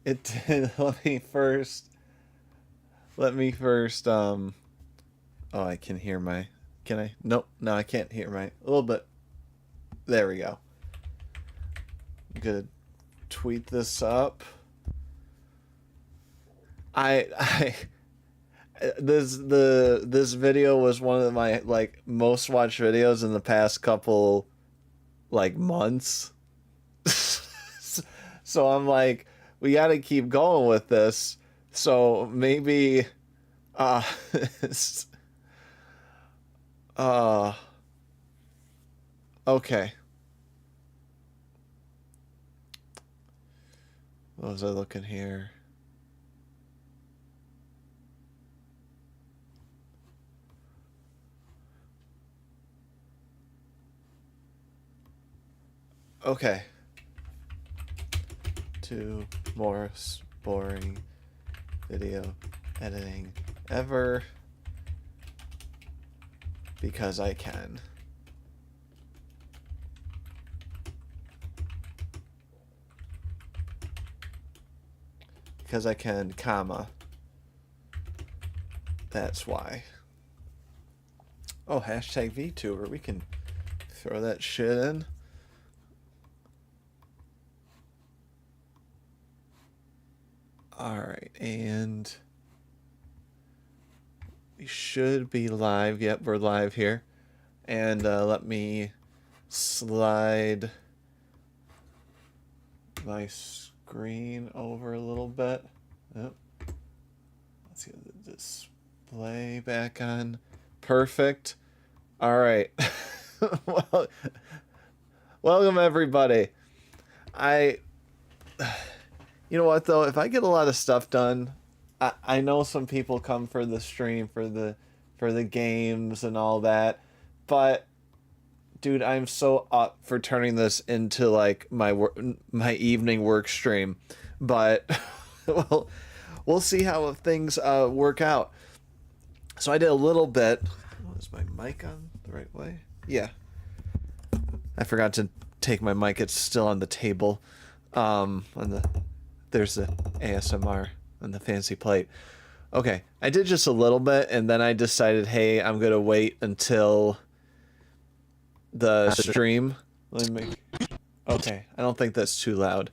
It did. Let me first. Oh, I can hear my. Can I? Nope. No, I can't hear my. A little bit. There we go. I'm gonna tweet this up. I this video was one of my like most watched videos in the past couple like months. So I'm like, we got to keep going with this. So maybe, uh, uh, okay. What was I looking here? Okay. Two more boring video editing ever because I can. Because I can, comma. That's why. Oh, hashtag VTuber. We can throw that shit in. All right, and we should be live. Yep, we're live here. And let me slide my screen over a little bit. Yep. Let's get the display back on. Perfect. All right. Well, welcome everybody. You know what though? If I get a lot of stuff done, I know some people come for the stream for the games and all that, but dude, I'm so up for turning this into like my evening work stream. But well, we'll see how things work out. So I did a little bit. Oh, is my mic on the right way? Yeah. I forgot to take my mic. It's still on the table. There's the ASMR on the fancy plate. Okay, I did just a little bit, and then I decided, hey, I'm gonna wait until the stream. Let me make. Okay, I don't think that's too loud.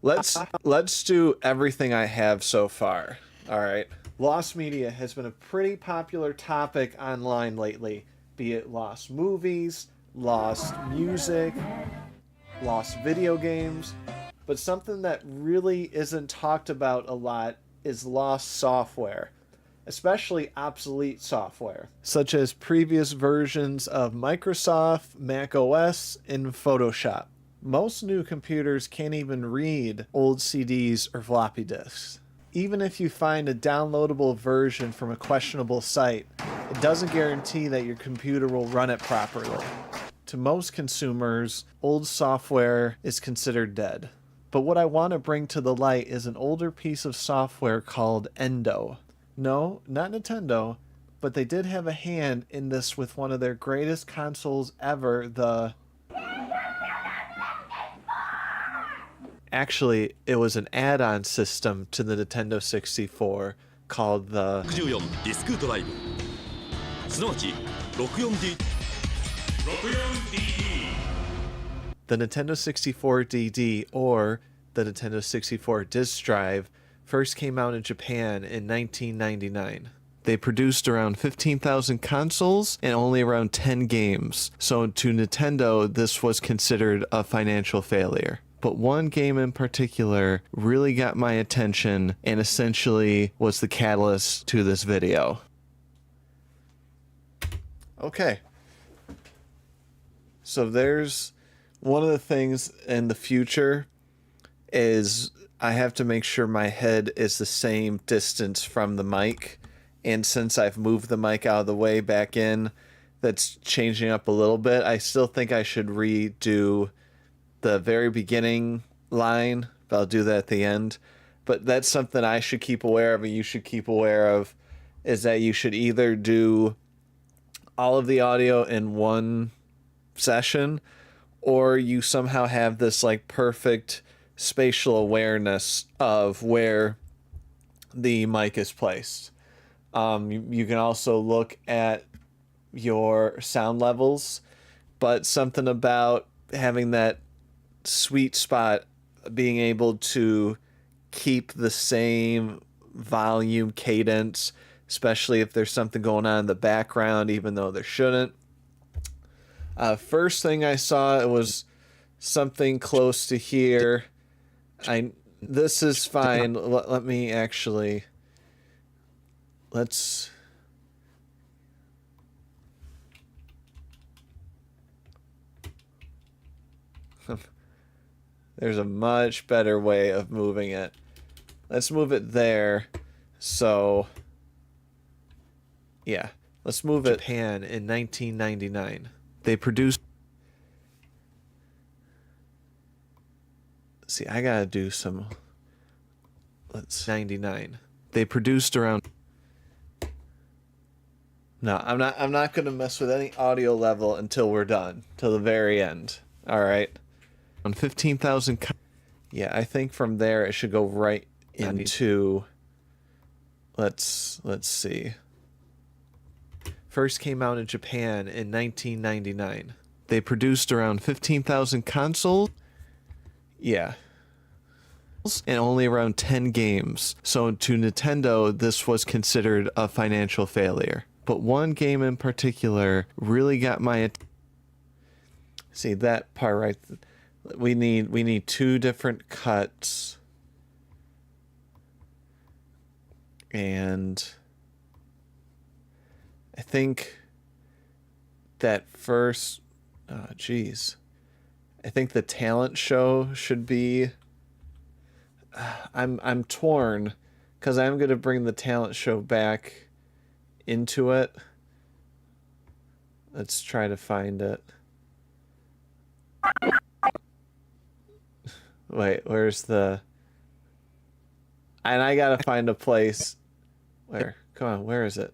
Let's do everything I have so far. All right. Lost media has been a pretty popular topic online lately, be it lost movies, lost music, lost video games, but something that really isn't talked about a lot is lost software, especially obsolete software, such as previous versions of Microsoft, Mac OS, and Photoshop. Most new computers can't even read old CDs or floppy disks. Even if you find a downloadable version from a questionable site, it doesn't guarantee that your computer will run it properly. To most consumers, old software is considered dead. But what I want to bring to the light is an older piece of software called Endo. No, not Nintendo, but they did have a hand in this with one of their greatest consoles ever, the... Actually, it was an add-on system to the Nintendo 64 called the... The Nintendo 64 DD, or the Nintendo 64 disk drive, first came out in Japan in 1999. They produced around 15,000 consoles and only around 10 games, so to Nintendo this was considered a financial failure. But one game in particular really got my attention and essentially was the catalyst to this video. Okay. So there's one of the things in the future is I have to make sure my head is the same distance from the mic. And since I've moved the mic out of the way back in, that's changing up a little bit. I still think I should redo the very beginning line, but I'll do that at the end. But that's something I should keep aware of and you should keep aware of, is that you should either do all of the audio in one session, or you somehow have this like perfect spatial awareness of where the mic is placed. You can also look at your sound levels, but something about having that sweet spot, being able to keep the same volume cadence, especially if there's something going on in the background, even though there shouldn't. First thing I saw, it was something close to here. This is fine. Let me actually, let's, there's a much better way of moving it. Let's move it there. So, yeah, let's move it. Japan in 1999. They produced. See, I gotta do some. Let's 99. They produced around. No, I'm not gonna mess with any audio level until we're done, till the very end. All right. On 15,000. Yeah, I think from there it should go right into. Let's see. First came out in Japan in 1999. They produced around 15,000 consoles. Yeah. And only around 10 games. So to Nintendo, this was considered a financial failure. But one game in particular really got my attention. See that part right? We need two different cuts. And I think that first, oh geez, I think the talent show should be. I'm torn, because I'm gonna bring the talent show back into it. Let's try to find it. Wait, where's the? And I gotta find a place. Where? Come on, where is it?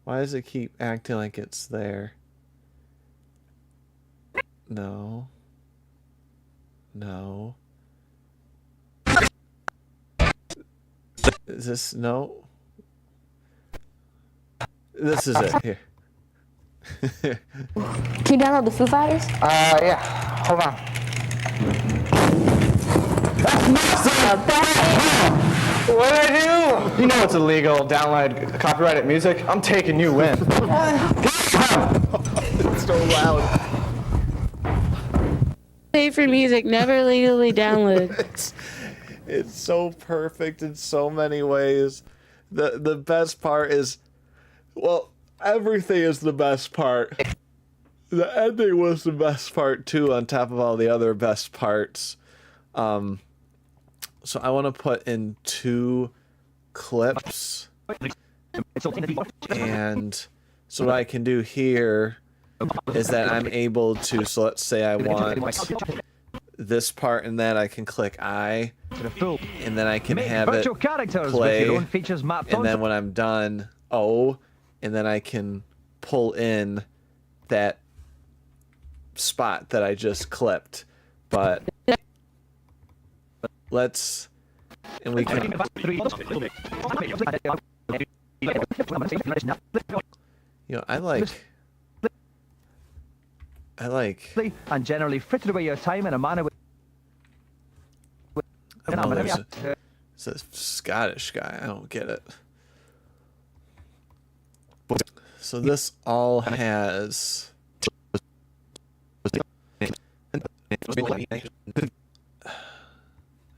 Why does it keep acting like it's there? No. No. Is this no? This is it. Here. Can you download the Foo Fighters? Yeah. Hold on. What did I do? You know it's illegal. Download copyrighted music. I'm taking you in. It's so loud. Pay for music, never legally download. It's so perfect in so many ways. The best part is, well, everything is the best part. The ending was the best part too, on top of all the other best parts. So I want to put in 2 clips. And so what I can do here is that I'm able to, so let's say I want this part and that, I can click I, and then I can have it play, and then when I'm done, O, and then I can pull in that spot that I just clipped. But let's, and we can, you know, I like and generally frittered away your time in a manner with. oh, it's a Scottish guy. I don't get it. So this all has.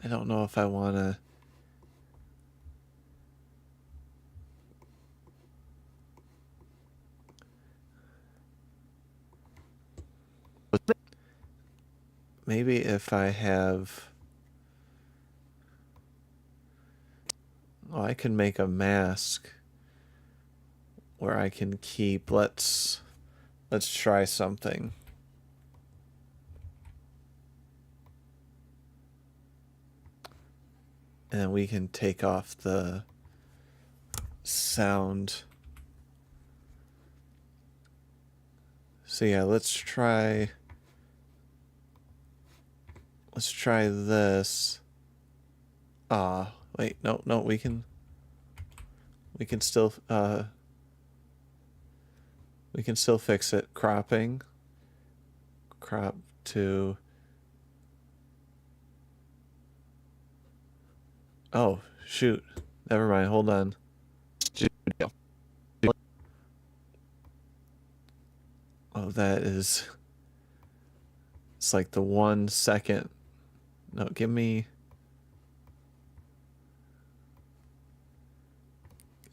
I don't know if I want to. Maybe if I have. Oh, I can make a mask where I can keep. Let's try something. And we can take off the sound. So yeah, let's try Let's try this. Wait, no, we can still fix it. Cropping. Crop to. Oh, shoot. Never mind. Hold on. Studio. Oh, that is. It's like the 1 second. No, give me.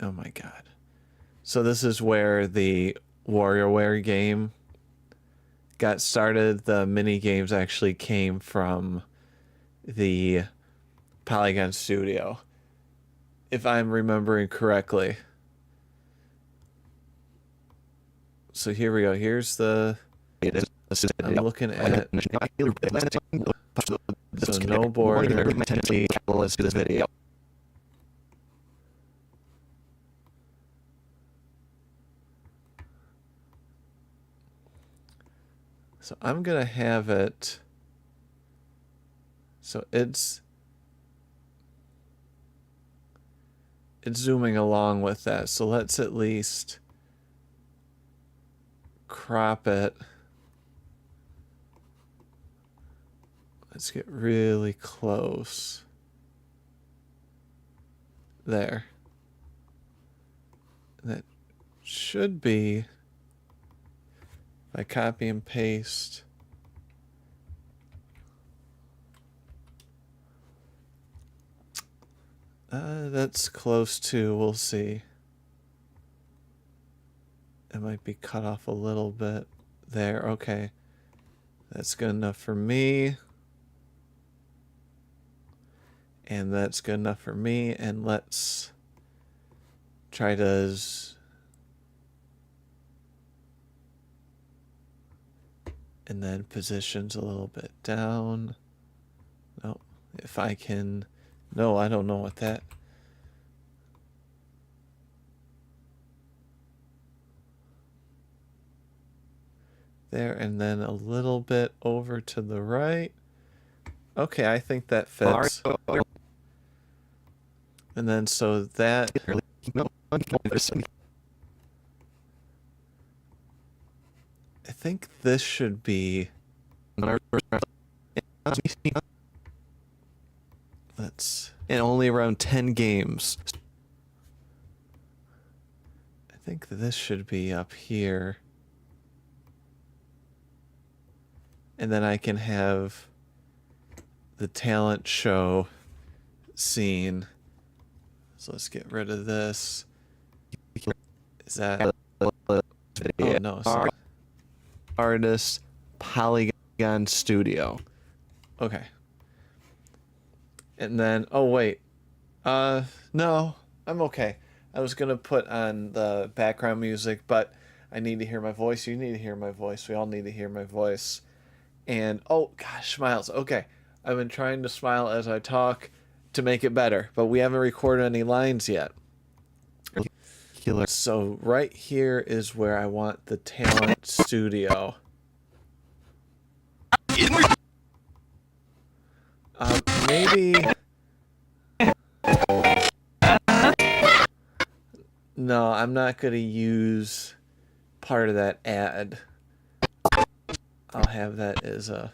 Oh my god. So this is where the WarioWare game got started. The mini games actually came from the Polygon Studio, if I'm remembering correctly. So here we go. Here's the. I'm looking at. So no border. This video. So I'm gonna have it. So it's zooming along with that. So let's at least crop it. Let's get really close. There. That should be, if I copy and paste. That's close to, we'll see. It might be cut off a little bit there. Okay. That's good enough for me. And that's good enough for me. And let's try to and then positions a little bit down. No, if I can. No, I don't know what that. There, and then a little bit over to the right. Okay, I think that fits. And then so that. I think this should be. Let's. And only around 10 games. I think this should be up here. And then I can have the talent show scene. So let's get rid of this. Is that? Oh no, sorry. Artist Polygon Studio. Okay. And then, oh wait. No, I'm okay. I was gonna put on the background music, but I need to hear my voice. You need to hear my voice. We all need to hear my voice. And, oh gosh, smiles. Okay. I've been trying to smile as I talk to make it better, but we haven't recorded any lines yet. So right here is where I want the talent studio. Maybe. No, I'm not going to use part of that ad. I'll have that as a.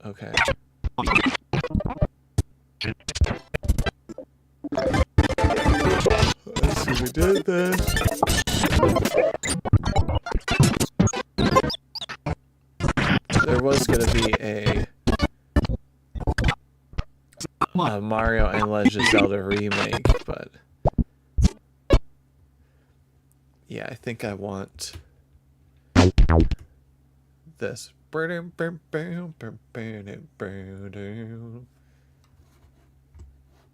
Okay. Let's see, we did this. There was going to be a Mario and Legend of Zelda remake, but yeah, I think I want this.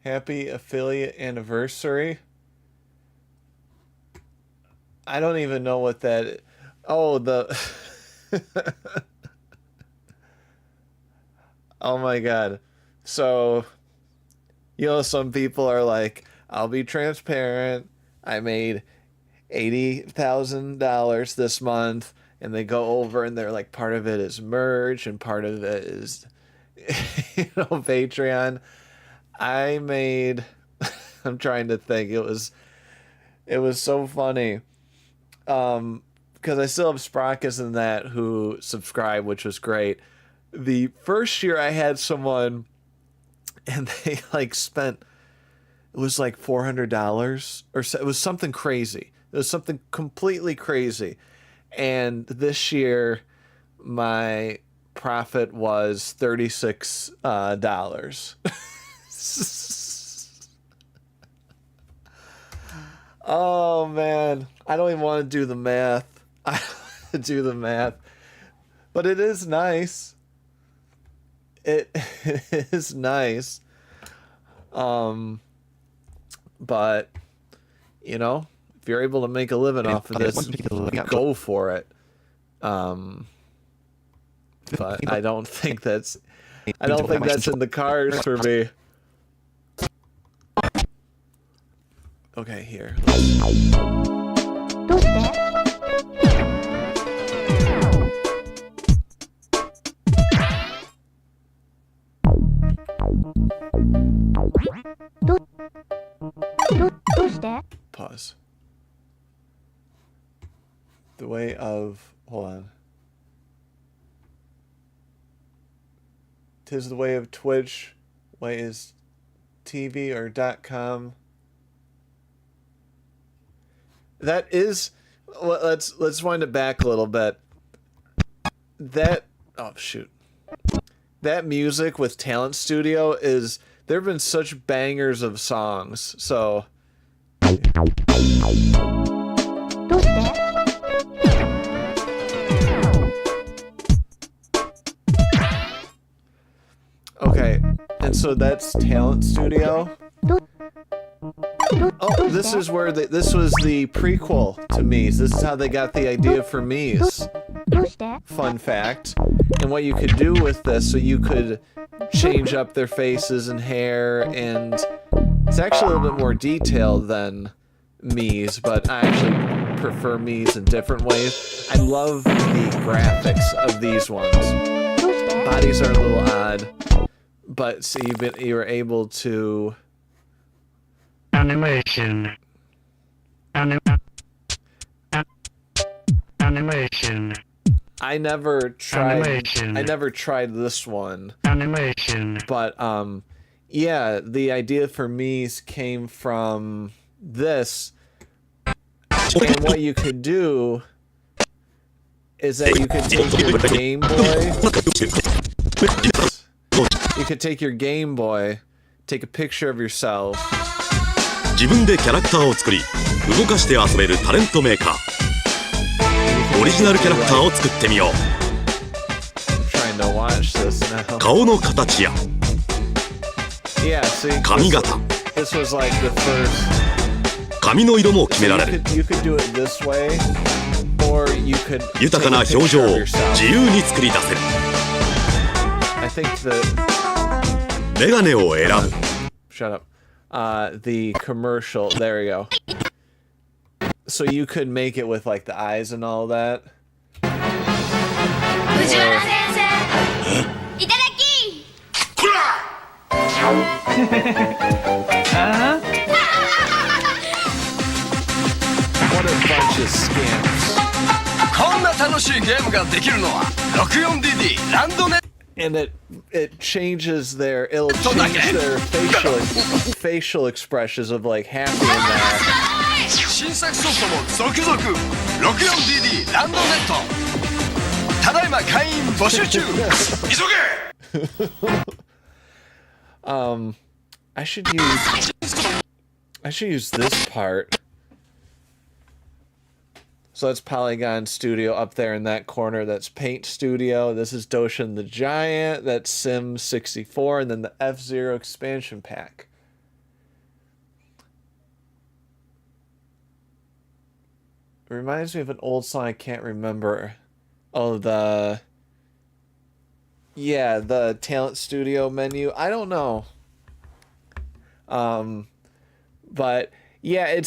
Happy affiliate anniversary. I don't even know what that is. Oh, the oh my god. So, you know, some people are like, I'll be transparent. I made $80,000 this month, and they go over and they're like, part of it is merch and part of it is Patreon, I made. I'm trying to think. It was so funny. Because I still have Sprockets and that who subscribe, which was great. The first year I had someone, and they like spent, it was like $400 or so. It was something crazy. It was something completely crazy. And this year, my profit was $36. Oh man, I don't even want to do the math. I don't want to do the math, but it is nice. It is nice. But you know, if you're able to make a living off of this, go for it. But I don't think that's in the cards for me. Okay, here. Pause. The way of... Hold on. 'Tis the way of Twitch. Way is TV or .com. That is... Let's wind it back a little bit. That... Oh, shoot. That music with Talent Studio is... There have been such bangers of songs, so... Okay, and so that's Talent Studio. Oh, this is where this was the prequel to Mies. This is how they got the idea for Mies. Fun fact. And what you could do with this, so you could change up their faces and hair, and it's actually a little bit more detailed than Mies, but I actually prefer Mies in different ways. I love the graphics of these ones. Bodies are a little odd, but so you were able to... Animation. Animation. I never tried. Animation. I never tried this one. Animation. But yeah, the idea for Mies came from this, and what you could do is that you could take your Game Boy. You could take your Game Boy, take a picture of yourself. 自分でキャラクターを作り動かして遊べるタレントメーカーオリジナルキャラクターを作ってみよう Trying to watch this now. 顔の形や Yeah, see, 髪型 this was like the first. 髪の色も決められる You could do it this way, or you could 豊かな take a 表情 picture を of yourself. 自由に作り出せる I think that. メガネを選ぶ Shut up. The commercial. There we go. So you could make it with like the eyes and all that. 藤原先生いただき What a bunch of scams. こんな楽しいゲームができるのは 64DD ランドネ And it changes their it'll change their facial expressions of like happy and that. 新作ソフトも続々 64DD ランドネットただいま会員募集中急げ I should use this part. So that's Polygon Studio up there in that corner. That's Paint Studio. This is Doshin the Giant. That's Sim 64. And then the F-Zero expansion pack. It reminds me of an old song I can't remember. Oh, the Talent Studio menu. I don't know. But yeah, it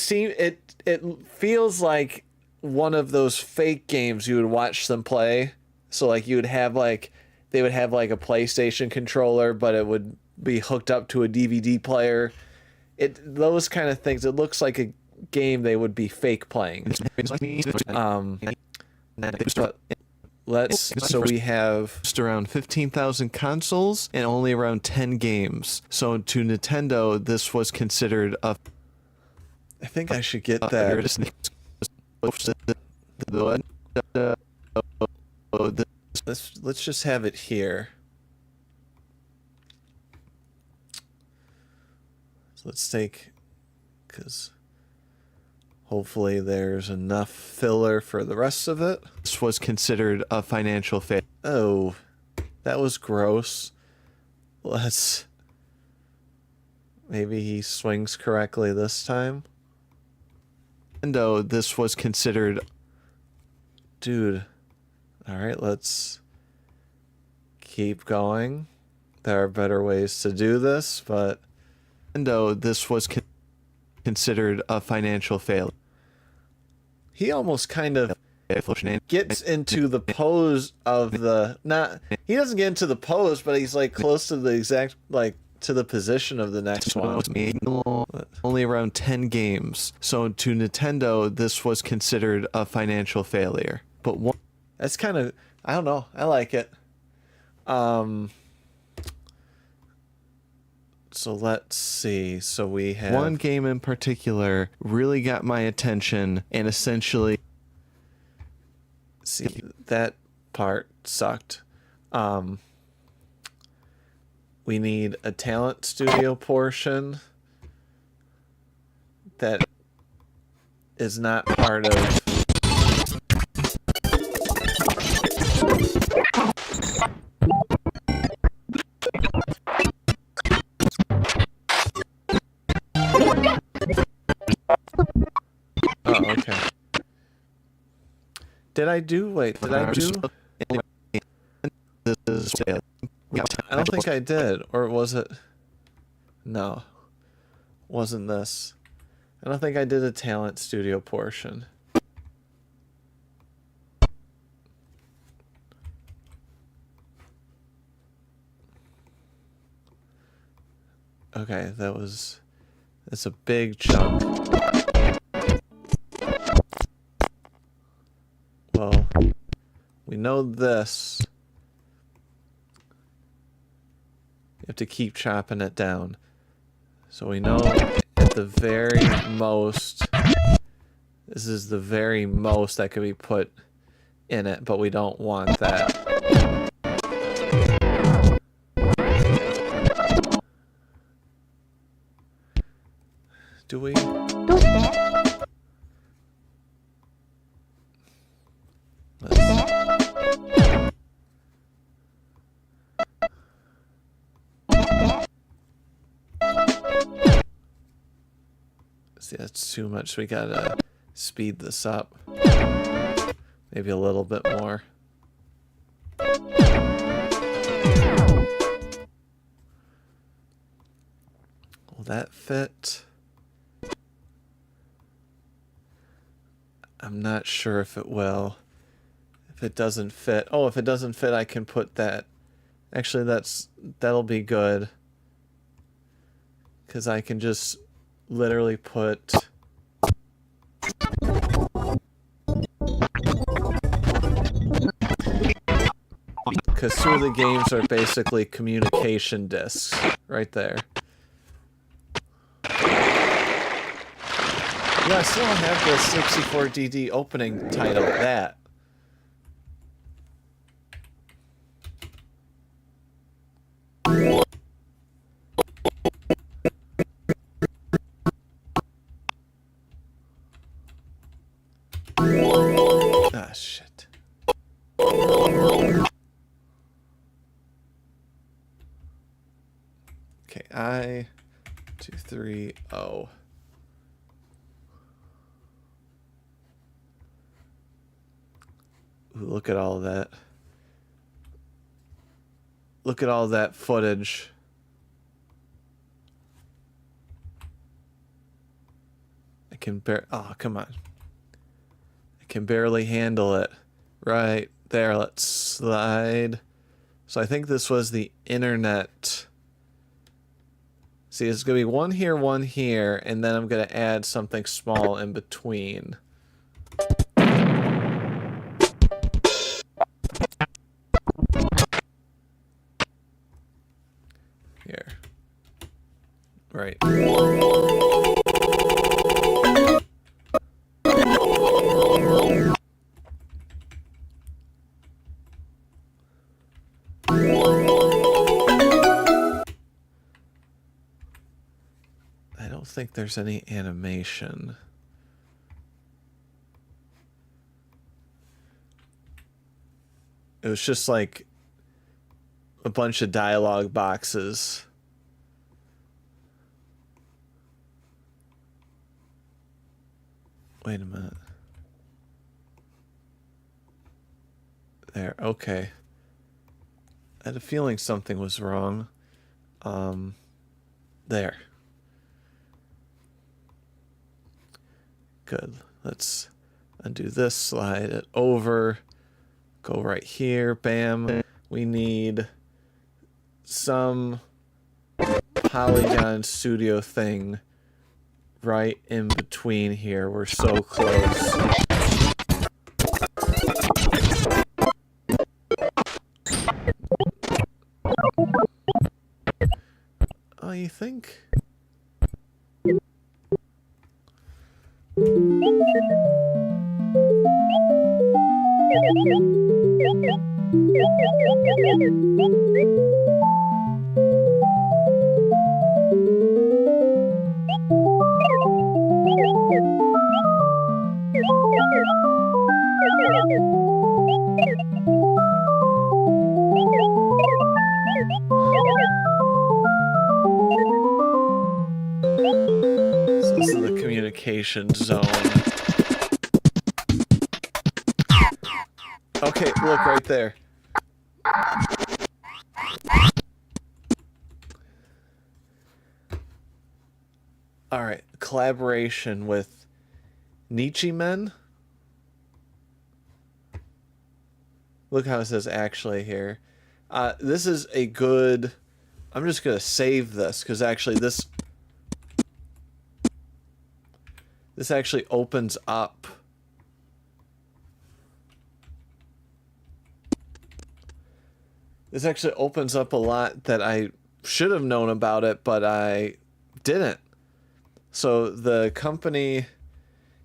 feels like one of those fake games you would watch them play. So like you would have like they would have like a PlayStation controller, but it would be hooked up to a DVD player. Those kind of things. It looks like a game they would be fake playing. So we have just around 15,000 consoles and only around 10 games. So to Nintendo, this was considered a... I think I should get that. Let's just have it here. So let's take... because hopefully there's enough filler for the rest of it. This was considered a financial failure. Oh, that was gross. Let's... maybe he swings correctly this time. Nintendo, this was considered... dude. Alright, let's keep going. There are better ways to do this, but... Nintendo, this was considered a financial failure. He almost kind of gets into the pose of the... not... he doesn't get into the pose, but he's like close to the exact... like to the position of the next one. Only around 10 games. So to Nintendo, this was considered a financial failure. But one... that's kind of... I don't know. I like it. So let's see. So we have... one game in particular really got my attention and essentially... see, that part sucked. We need a talent studio portion that is not part of... oh, okay. Did I do... wait, did I do... I don't think I did. Or was it... no. Wasn't this. I don't think I did a talent studio portion. Okay, that was... it's a big chunk. Well, we know this. You have to keep chopping it down. So we know at the very most, this is the very most that could be put in it, but we don't want that. Do we? See, that's too much. We gotta speed this up. Maybe a little bit more. Will that fit? I'm not sure if it will. If it doesn't fit... oh, if it doesn't fit, I can put that. Actually, that'll be good. Because I can just literally put... because two of the games are basically communication discs. Right there. Yeah, I still don't have the 64DD opening title. That. Ah, shit. Okay, I-230. Ooh, look at all of that. Look at all that footage. I can oh, come on. I can barely handle it. Right there, let's slide So I think this was the internet. See, it's going to be one here, and then I'm going to add something small in between. Here. Right. I don't think there's any animation. It was just like a bunch of dialogue boxes. Wait a minute. There, okay. I had a feeling something was wrong. There. Good. Let's undo this, slide it over, go right here, bam. We need some Polygon Studio thing right in between here. We're so close. Oh, you think? So this is the communication zone. Okay, look right there. All right, collaboration with Nietzsche Men. Look how it says actually here. This is a good... I'm just going to save this because actually this actually opens up. This actually opens up a lot that I should have known about it, but I didn't. So the company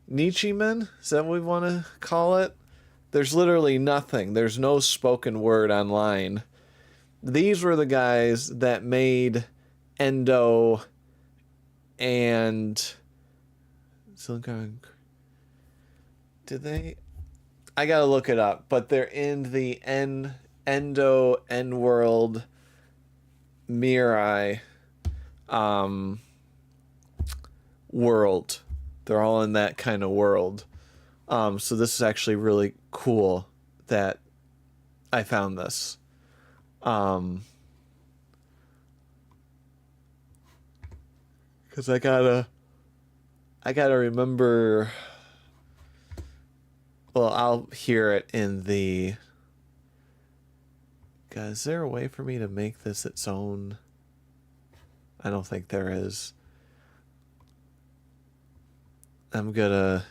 Nietzsche Men, is that what we want to call it? There's literally nothing. There's no spoken word online. These were the guys that made Endo and Silicon. Did they? I gotta look it up, but they're in the Endo, N-World, Mirai world. They're all in that kind of world. So this is actually really cool that I found this. Because I gotta remember. Well, I'll hear it in the. God, is there a way for me to make this its own? I don't think there is. I'm gonna.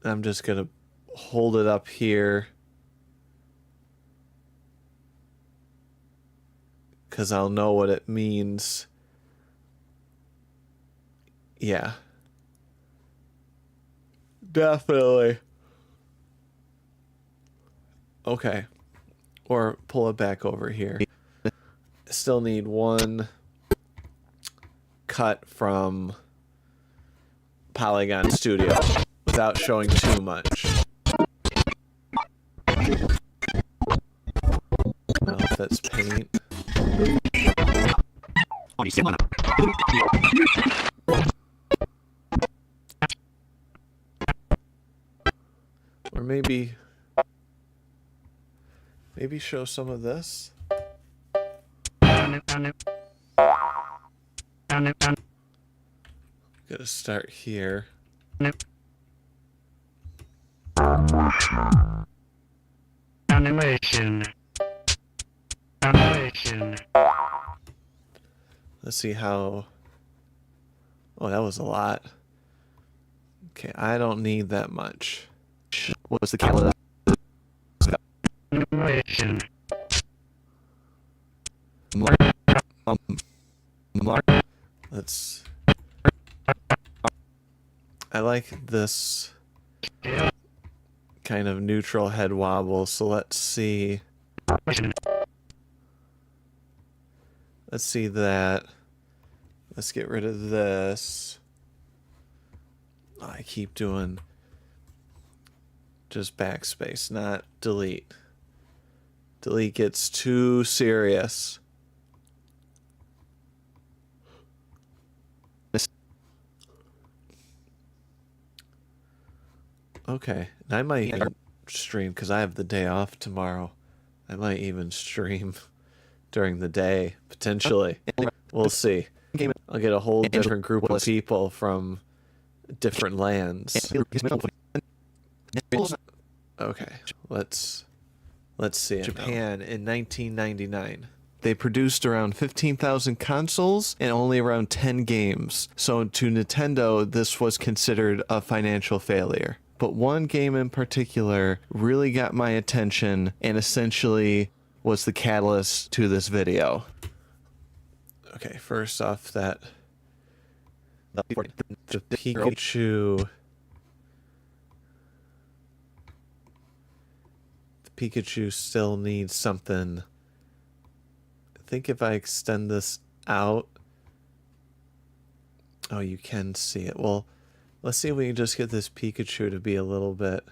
I'm just gonna hold it up here because I'll know what it means. Yeah. Definitely. Okay. Or pull it back over here. Still need one cut from Polygon Studio without showing too much. Well, if that's paint. Or maybe show some of this. Gonna start here. Animation. Animation. Let's see how... Oh, that was a lot. Okay, I don't need that much. What's the catalyst? Animation. Let's... I like this kind of neutral head wobble, so let's see. Let's see that. Let's get rid of this. I keep doing just backspace, not delete. Delete gets too serious. Okay, and I might even stream because I have the day off tomorrow. I might even stream during the day, potentially. We'll see. I'll get a whole different group of people from different lands. Okay, let's see. Japan in 1999. They produced around 15,000 consoles and only around 10 games. So to Nintendo, this was considered a financial failure. But one game in particular really got my attention and essentially was the catalyst to this video. Okay, first off, that the Pikachu still needs something. I think if I extend this out, oh, you can see it. Well, let's see if we can just get this Pikachu to be a little bit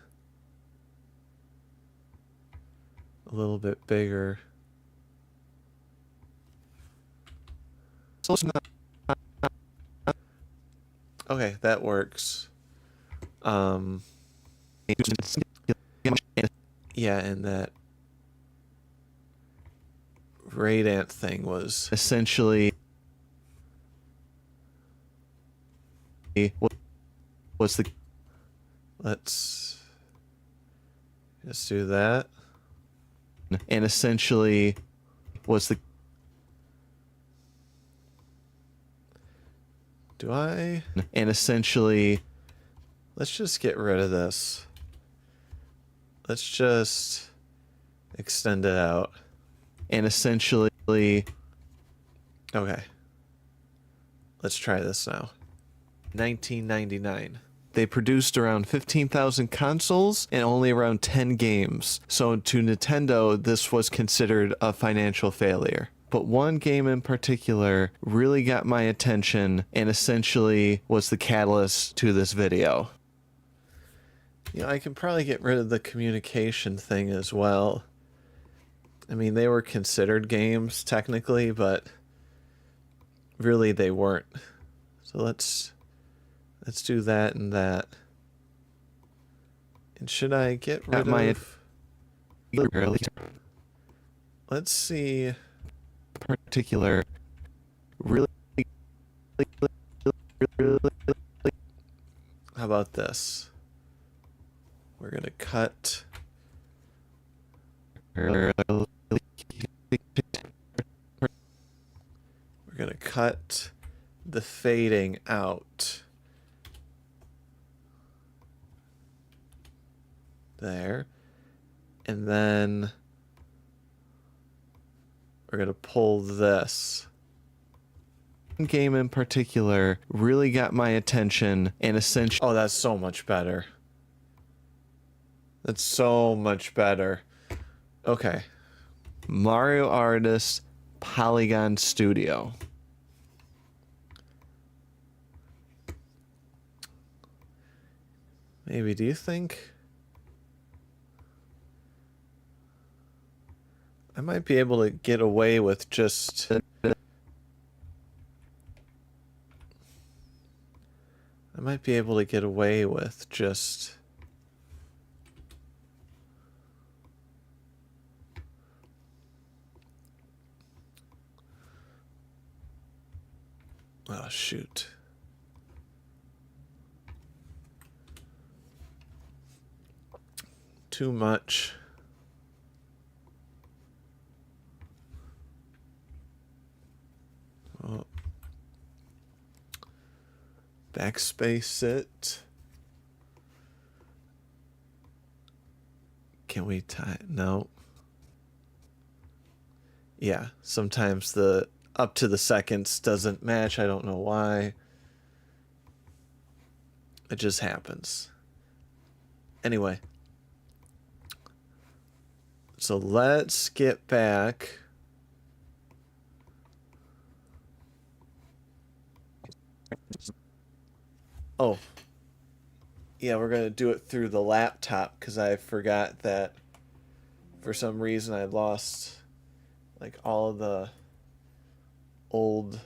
bigger. Okay, that works. Yeah, and that Radiant thing was essentially was the... Let's just do that. And essentially was the... Do I? And essentially, let's just get rid of this. Let's just extend it out. And essentially, okay. Let's try this now. 1999. They produced around 15,000 consoles and only around 10 games. So to Nintendo, this was considered a financial failure. But one game in particular really got my attention and essentially was the catalyst to this video. You know, I can probably get rid of the communication thing as well. I mean, they were considered games technically, but really they weren't. So let's do that and that. And should I get rid of... Let's see... particular really how about this? We're gonna cut we're gonna cut the fading out there, and then we're going to pull this. One game in particular really got my attention and essentially... Oh, that's so much better. That's so much better. Okay. Mario Artist Polygon Studio. Maybe, do you think... I might be able to get away with just... I might be able to get away with just... Oh, shoot. too much. Oh. Backspace it. Can we tie? No. Yeah, sometimes the up to the seconds doesn't match. I don't know why. It just happens. Anyway. So let's get back. Oh. Yeah, we're going to do it through the laptop because I forgot that for some reason I lost like all of the old.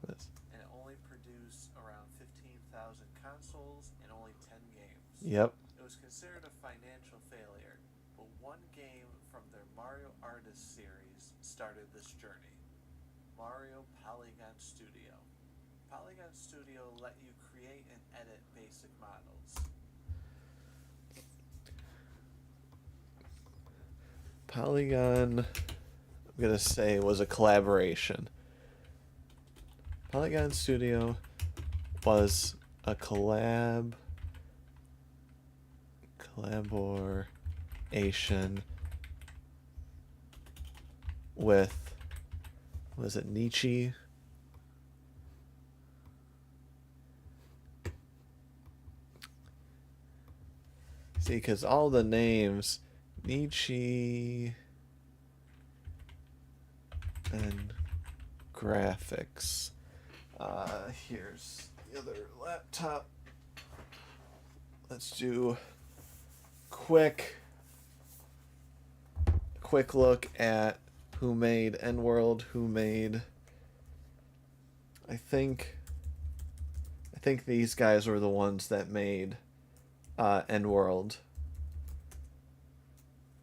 And it only produced around 15,000 consoles and only 10 games. Yep. It was considered a financial failure, but one game from their Mario Artist series started this journey. Mario Polygon Studio. Polygon Studio let you create and edit basic models. Polygon, I'm gonna say, was a collaboration. Polygon Studio was a collaboration with, was it Nietzsche? See, because all the names, Nietzsche and graphics. Here's the other laptop. Let's do quick look at who made EndWorld, who made. I think these guys were the ones that made EndWorld,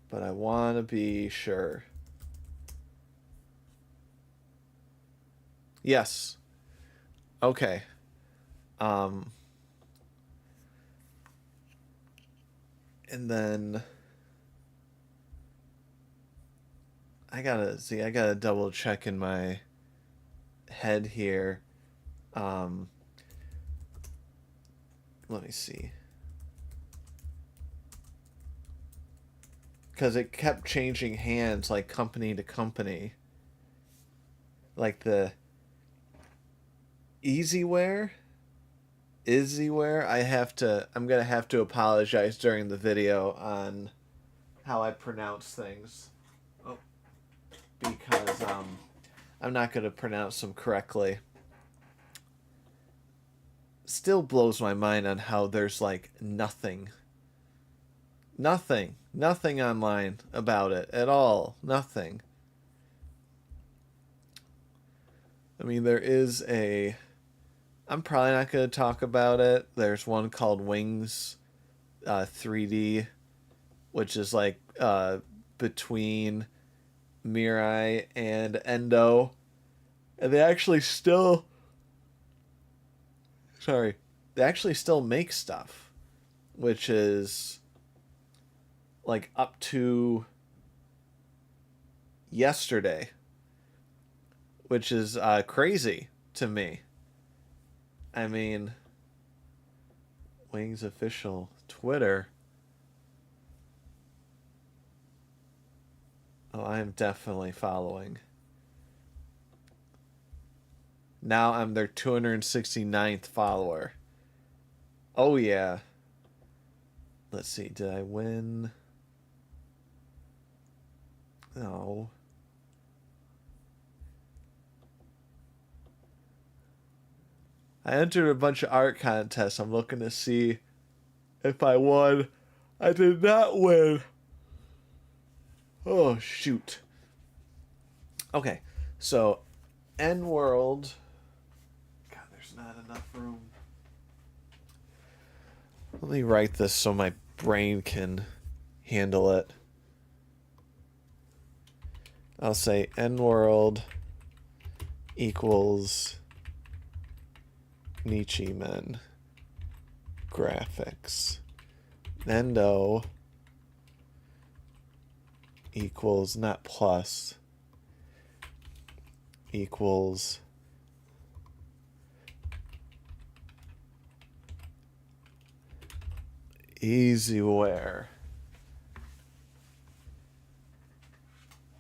but I want to be sure. Yes. Okay. And then I gotta double check in my head here. Let me see. Because it kept changing hands, like, company to company. Like the Easyware? I'm gonna have to apologize during the video on how I pronounce things. Oh. Because, I'm not gonna pronounce them correctly. Still blows my mind on how there's, like, nothing online about it at all. Nothing. I mean, there is a... I'm probably not going to talk about it. There's one called Wings 3D, which is like between Mirai and Endo. And they actually still make stuff, which is like up to yesterday, which is crazy to me. I mean, Wings official Twitter. Oh, I am definitely following. Now I'm their 269th follower. Oh yeah. Let's see, did I win? No. I entered a bunch of art contests. I'm looking to see if I won. I did not win. Oh, shoot. Okay, so EndWorld. God, there's not enough room. Let me write this so my brain can handle it. I'll say EndWorld equals Nietzsche Men graphics Nendo equals, not plus, equals Easyware.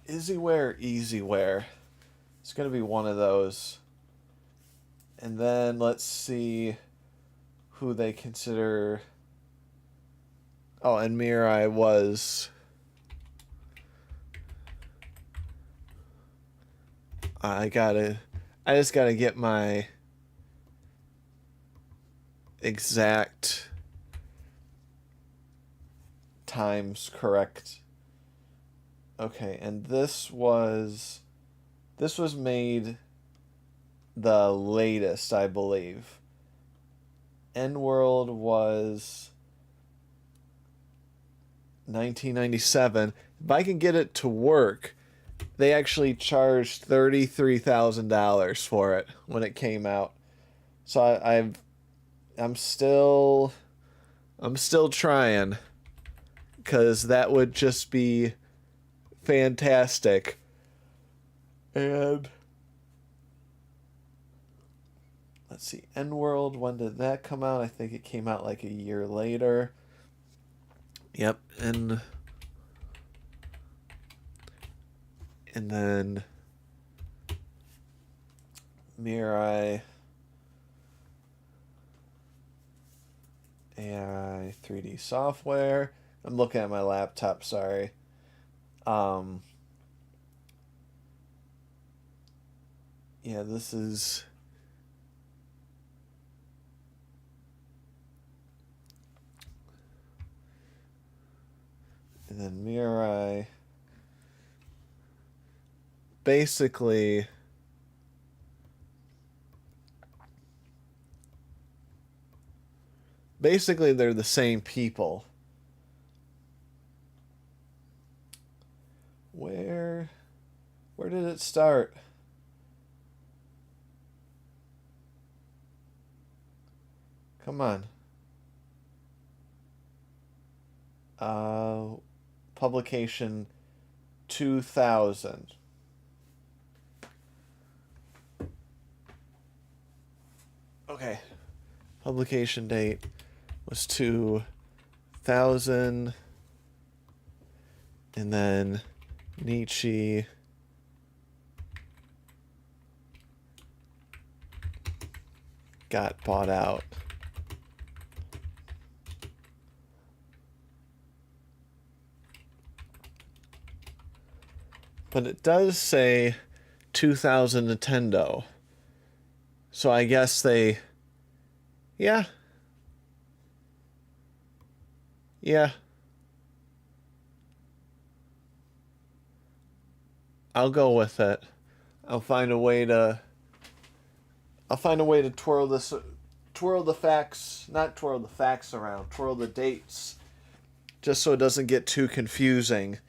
Easyware. It's going to be one of those. And then let's see who they consider. Oh, and Mirai was. I just gotta get my exact times correct. Okay, and this was made the latest, I believe. N-World was 1997. If I can get it to work, they actually charged $33,000 for it when it came out. So I'm still trying, because that would just be fantastic. And let's see, N-World, when did that come out? I think it came out like a year later. Yep, and then Mirai AI 3D software. I'm looking at my laptop, sorry. Yeah, this is and then Mirai. Basically, they're the same people. Where did it start? Come on. Publication 2000. Okay. Publication date was 2000. And then Nietzsche got bought out. But it does say 2000 Nintendo. So I guess they... Yeah. I'll go with it. I'll find a way to twirl the facts around, twirl the dates, just so it doesn't get too confusing.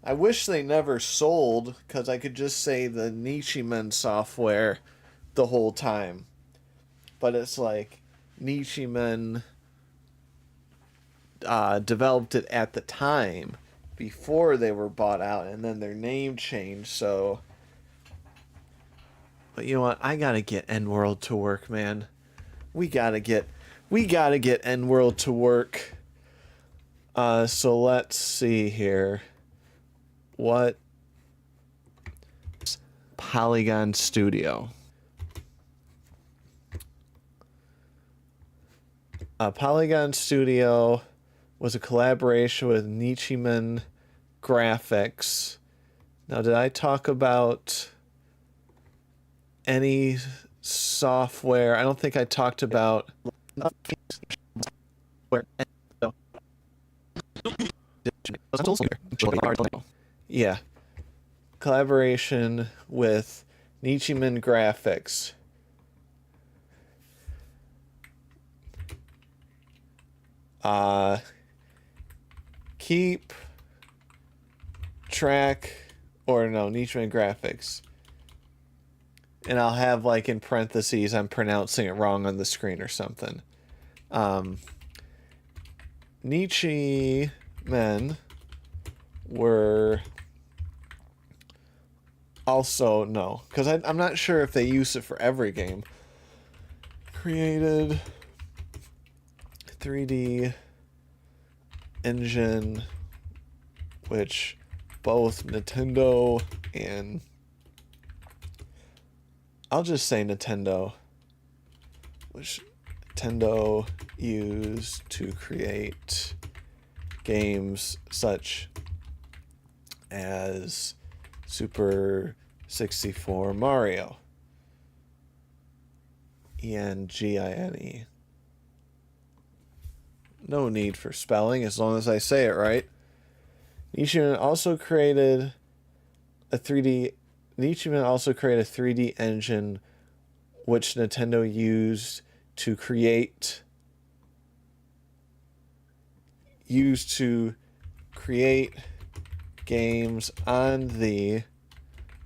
I wish they never sold, because I could just say the Nichimen software the whole time. But it's like Nichimen developed it at the time before they were bought out, and then their name changed, so... But you know what? I gotta get N-World to work, man. We gotta get N-World to work. So let's see here. What? Polygon Studio. Polygon Studio was a collaboration with Nichimen Graphics. Now, did I talk about any software? I don't think I talked about... Yeah. Collaboration with Nichimen Graphics. Keep track, or no, Nichimen Graphics. And I'll have, like, in parentheses, I'm pronouncing it wrong on the screen or something. Nietzsche men were also, no, because I'm not sure if they use it for every game. Created 3D engine, which both Nintendo and, I'll just say Nintendo, which Nintendo used to create games such as Super 64 Mario. Engine. No need for spelling as long as I say it right. Nietzscheman also created a 3D engine which Nintendo used to create games on the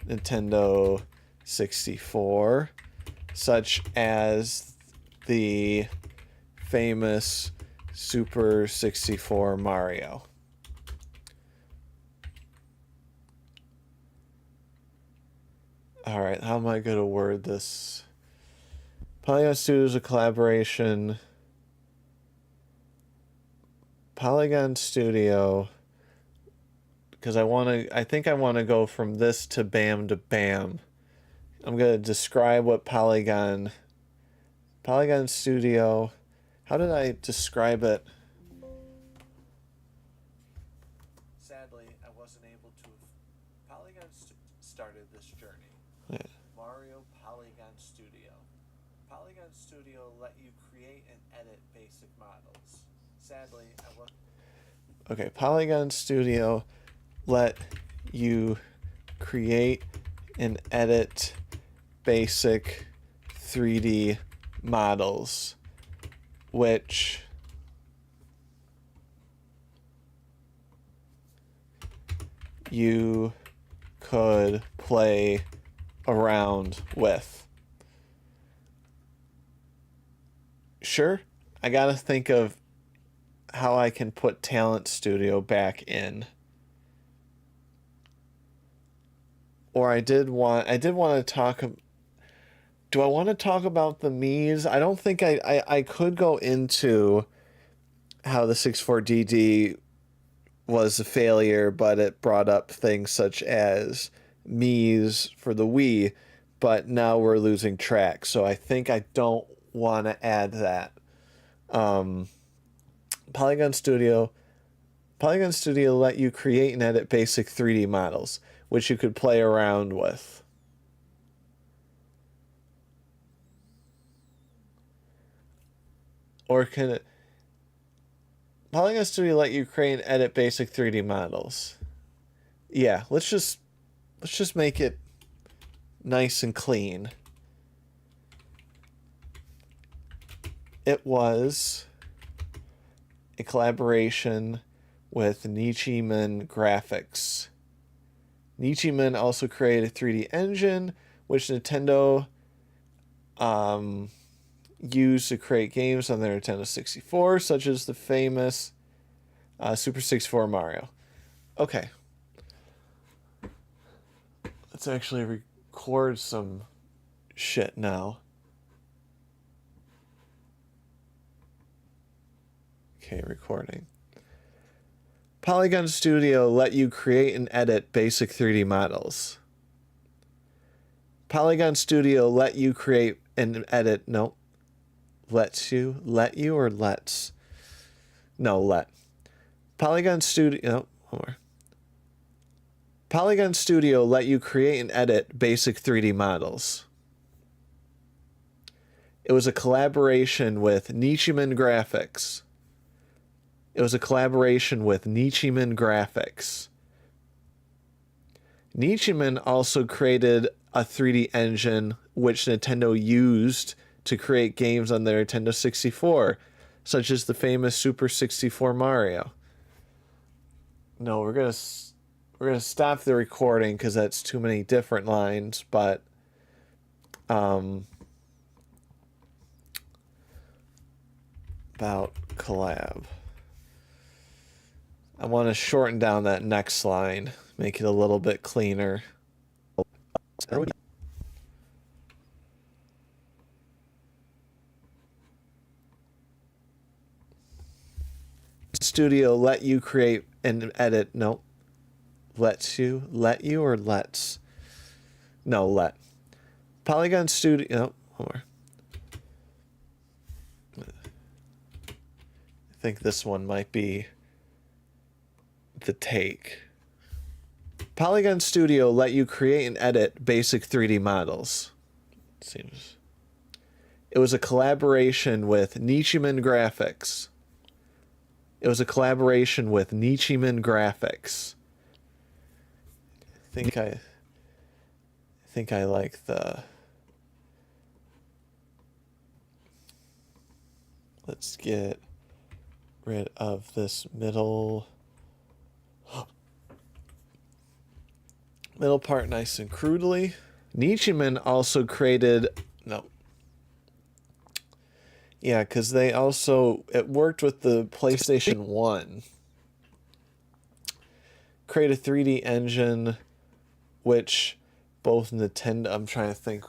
Nintendo 64, such as the famous Super 64 Mario. Alright, how am I going to word this? Polygon Studio is a collaboration. Polygon Studio, because I think I want to go from this to BAM to BAM. I'm going to describe what Polygon Studio, how did I describe it? Sadly, I wasn't able to. Polygon started this journey. Yeah. Mario Polygon Studio. Polygon Studio let you create and edit basic models. Sadly, I wasn't. Okay, Polygon Studio let you create and edit basic 3D models, which you could play around with. Sure, I gotta think of how I can put Talent Studio back in. Or I did want to talk. Do I want to talk about the Mii's? I don't think I could go into how the 64DD was a failure, but it brought up things such as Mii's for the Wii, but now we're losing track. So I think I don't want to add that. Polygon Studio let you create and edit basic 3D models, which you could play around with. Or can it... Polygon Studio let you create and edit basic 3D models. Yeah, let's just make it nice and clean. It was a collaboration with Nietzscheman Graphics. Nietzscheman also created a 3D engine, which Nintendo used to create games on their Nintendo 64, such as the famous Super 64 Mario. Okay. Let's actually record some shit now. Okay, recording. Polygon Studio let you create and edit basic 3D models. Polygon Studio let you create and edit, no. Let Polygon Studio, no, more. Polygon Studio let you create and edit basic 3D models. It was a collaboration with Nietzscheman Graphics. Nietzscheman also created a 3D engine which Nintendo used to create games on their Nintendo 64, such as the famous Super 64 Mario. No, we're gonna stop the recording because that's too many different lines, but about collab. I want to shorten down that next line, make it a little bit cleaner. Studio let you create and edit. No. Let you or lets? No, let. Polygon Studio. No, more. I think this one might be the take. Polygon Studio let you create and edit basic 3D models. Seems. It was a collaboration with Nichimen Graphics. It was a collaboration with Nichimen Graphics. I think I like the. Let's get rid of this middle part nice and crudely. Nichimen also created yeah, because they also it worked with the PlayStation 1. Create a 3D engine which both Nintendo I'm trying to think,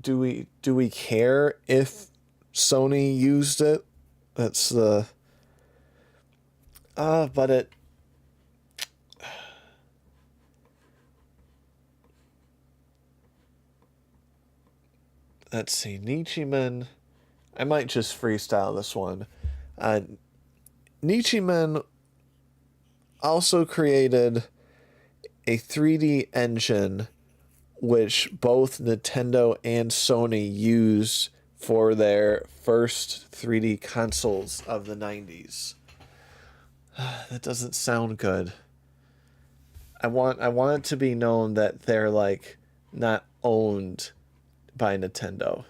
do we care if Sony used it? That's the but it let's see, Nichimen. I might just freestyle this one. Nichimen also created a 3D engine which both Nintendo and Sony used for their first 3D consoles of the 90s. That doesn't sound good. I want it to be known that they're like not owned by Nintendo.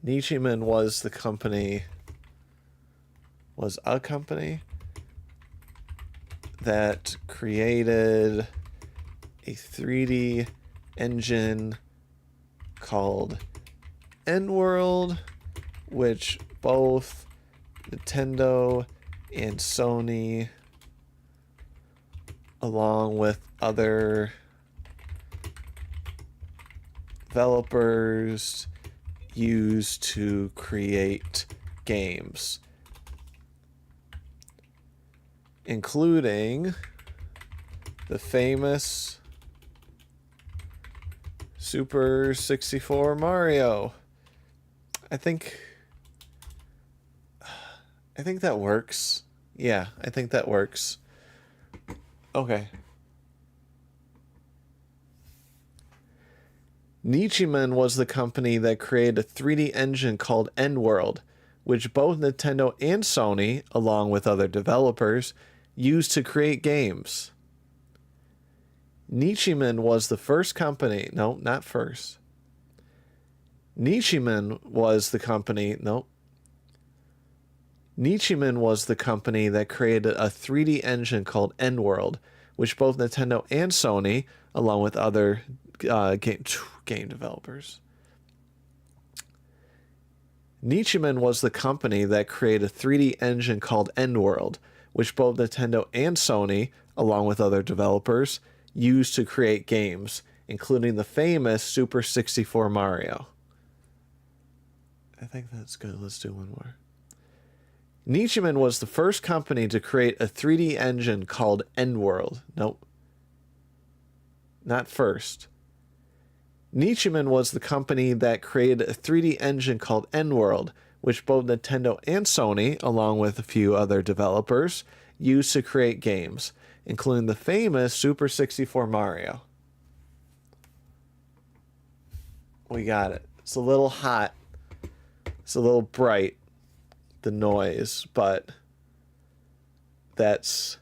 Nichimen was a company that created a 3D engine called N-World, which both Nintendo and Sony, along with other developers, use to create games, including the famous Super 64 Mario. I think that works. Yeah, I think that works. Okay. Nichimen was the company that created a 3D engine called N-World, which both Nintendo and Sony, along with other developers, used to create games. Nichimen was the first company... No, not first. Nichimen was the company... No. Nichimen was the company that created a 3D engine called N-World, which both Nintendo and Sony, along with other game developers. Nichimen was the company that created a 3D engine called N-World, which both Nintendo and Sony, along with other developers, used to create games, including the famous Super 64 Mario. I think that's good. Let's do one more. Nichimen was the first company to create a 3D engine called N-World. Nope. Not first. Nichimen was the company that created a 3D engine called N-World, which both Nintendo and Sony, along with a few other developers, used to create games, including the famous Super 64 Mario. We got it. It's a little hot. It's a little bright, the noise, but that's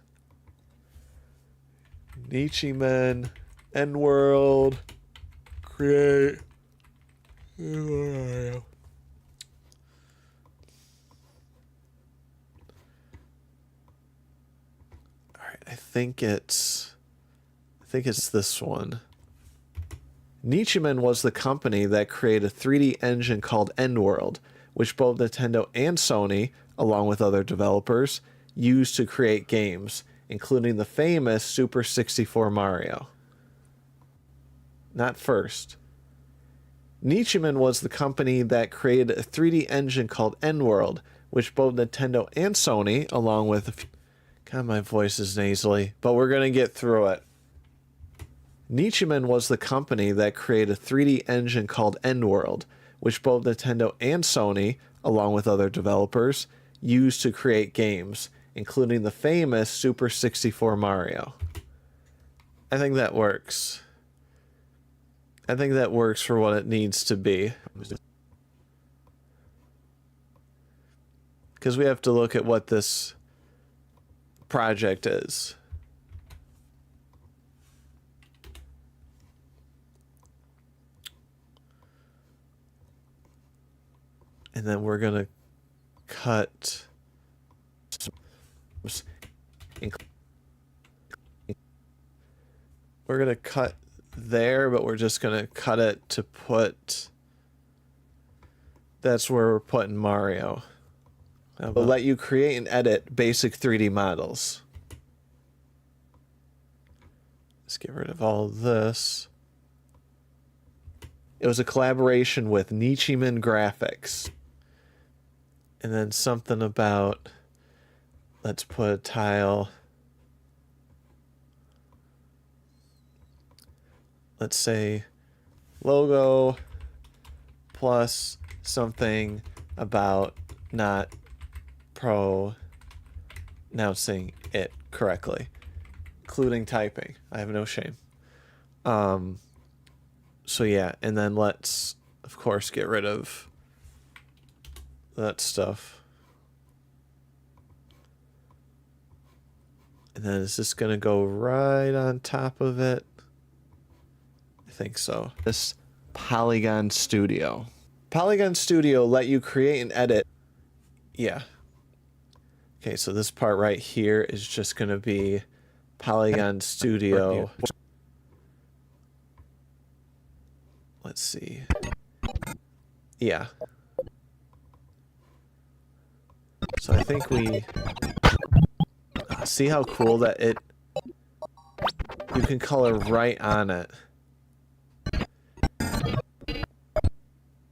Nichimen, N-World, create Mario. Alright, I think it's this one. Nichimen was the company that created a 3D engine called N-World, which both Nintendo and Sony, along with other developers, used to create games, including the famous Super 64 Mario. Not first. Nichimen was the company that created a 3D engine called N-World, which both Nintendo and Sony, along with a few... God, my voice is nasally, but we're going to get through it. Nichimen was the company that created a 3D engine called N-World, which both Nintendo and Sony, along with other developers, used to create games, including the famous Super 64 Mario. I think that works. I think that works for what it needs to be. Because we have to look at what this project is. And then we're going to cut... We're going to cut there, but we're just going to cut it to put... That's where we're putting Mario. We'll let you create and edit basic 3D models. Let's get rid of all of this. It was a collaboration with Nichimen Graphics. And then something about... Let's put a tile... Let's say logo plus something about not pronouncing it correctly, including typing. I have no shame. So yeah, and then let's of course get rid of that stuff. And then is this gonna go right on top of it? I think so. This Polygon Studio. Polygon Studio let you create and edit. Yeah. Okay, so this part right here is just going to be Polygon Studio. Let's see. Yeah. So I think we... see how cool that it... You can color right on it.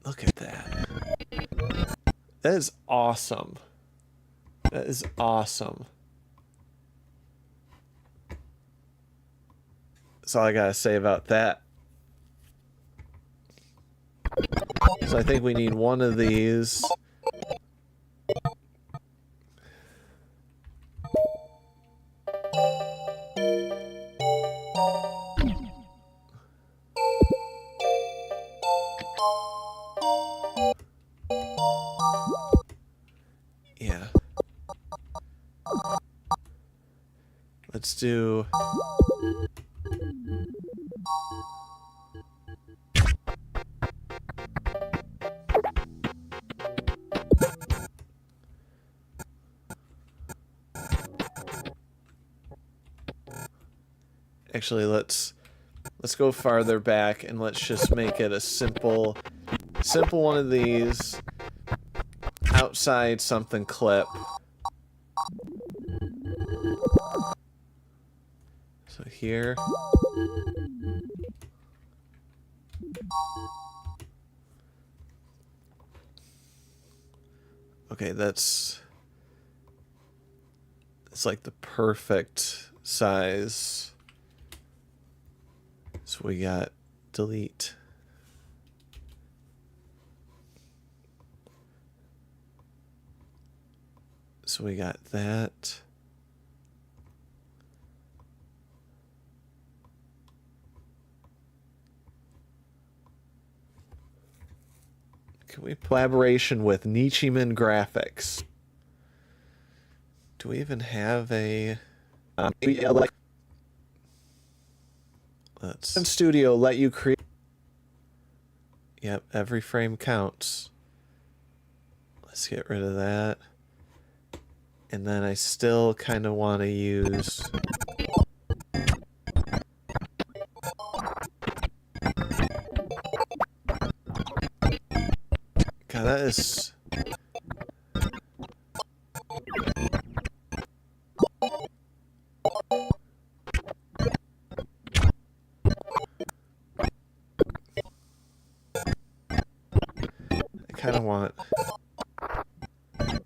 Look at that. That is awesome. That is awesome. That's all I gotta say about that. So I think we need one of these. Yeah. Let's do... Actually, let's go farther back and let's just make it a simple one of these. Outside something clip. So here. Okay, it's like the perfect size. So we got delete. So we got that. Can we collaboration with Nichimen Graphics? Do we even have a let's Studio let you create. Yep, every frame counts. Let's get rid of that. And then I still kind of want to use... God, that is... kind of want... I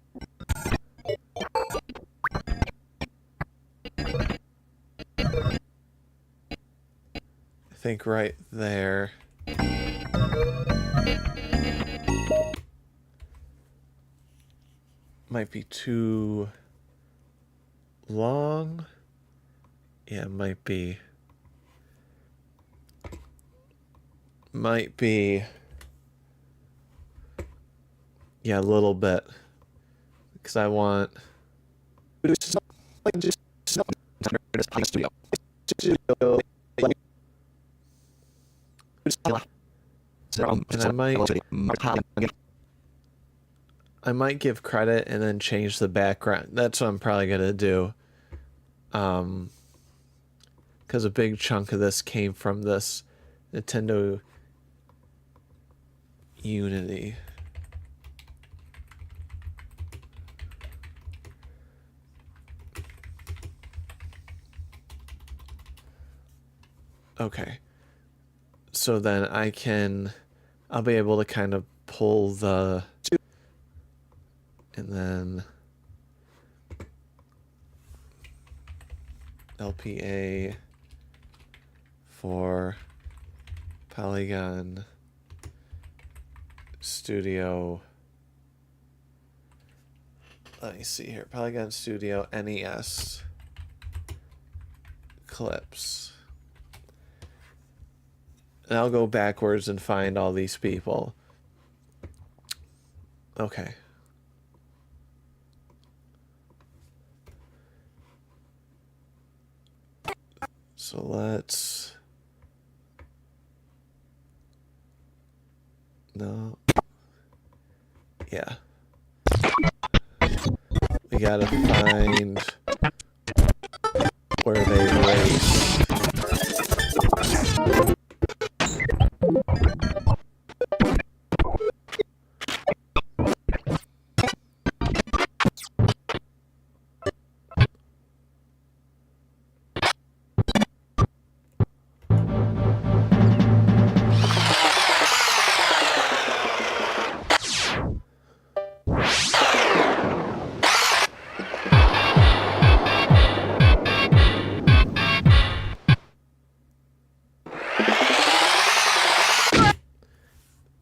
think right there. Might be too long. Yeah, it might be. Might be. Yeah, a little bit. Because I want. And I might give credit and then change the background. That's what I'm probably gonna do. Because a big chunk of this came from this Nintendo Unity. Okay. So then I'll be able to kind of pull the, and then LPA for Polygon Studio. Let me see here. Polygon Studio NES clips. And I'll go backwards and find all these people. Okay. So let's... No. Yeah. We gotta find where they race.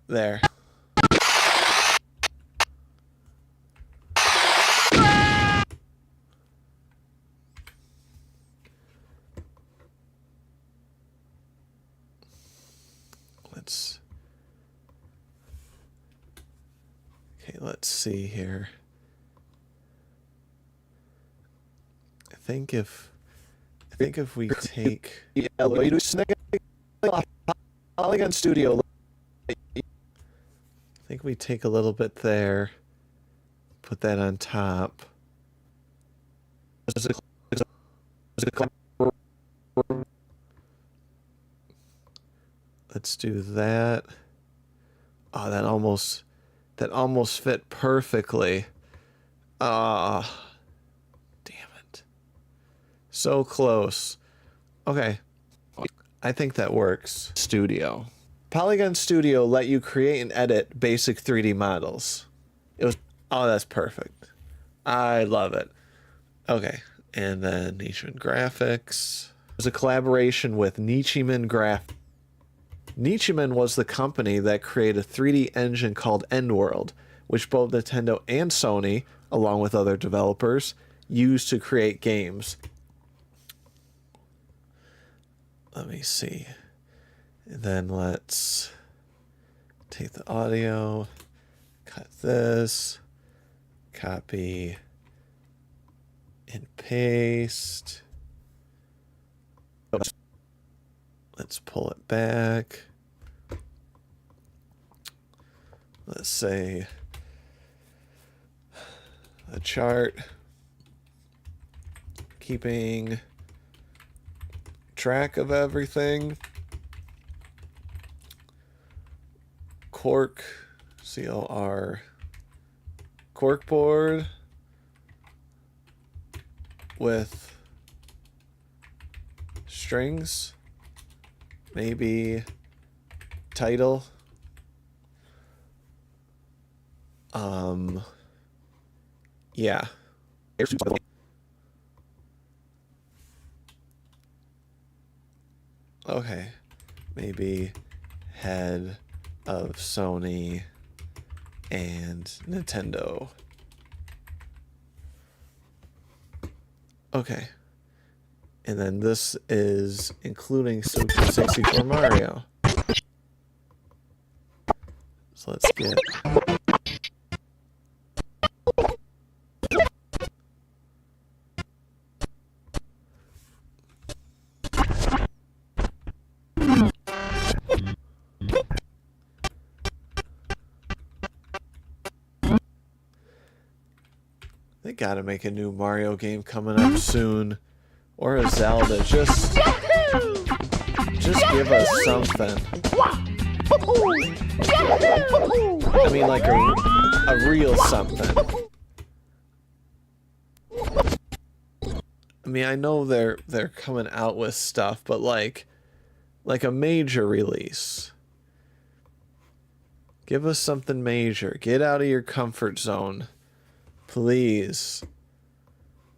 There. Let's see here. I think if we take Polygon Studio, I think we take a little bit there, put that on top. Let's do that. Oh, that almost fit perfectly. Ah, damn it. So close. Okay. I think that works. Studio. Polygon Studio let you create and edit basic 3D models. Oh, that's perfect. I love it. Okay. And then Nichiman Graphics. It was a collaboration with Nichiman Graphics. Nichiman was the company that created a 3D engine called EndWorld, which both Nintendo and Sony, along with other developers, used to create games. Let me see. And then let's take the audio, cut this, copy, and paste. Let's pull it back. Let's say a chart, keeping track of everything. Cork, C-O-R, corkboard with strings. Maybe title. Yeah. Okay. Maybe head of Sony and Nintendo. Okay. And then this is including Super 64 Mario. So let's get... They gotta make a new Mario game coming up soon. Or a Zelda. Just give us something. I mean, like a real something. I mean, I know they're coming out with stuff, but like a major release. Give us something major. Get out of your comfort zone. Please.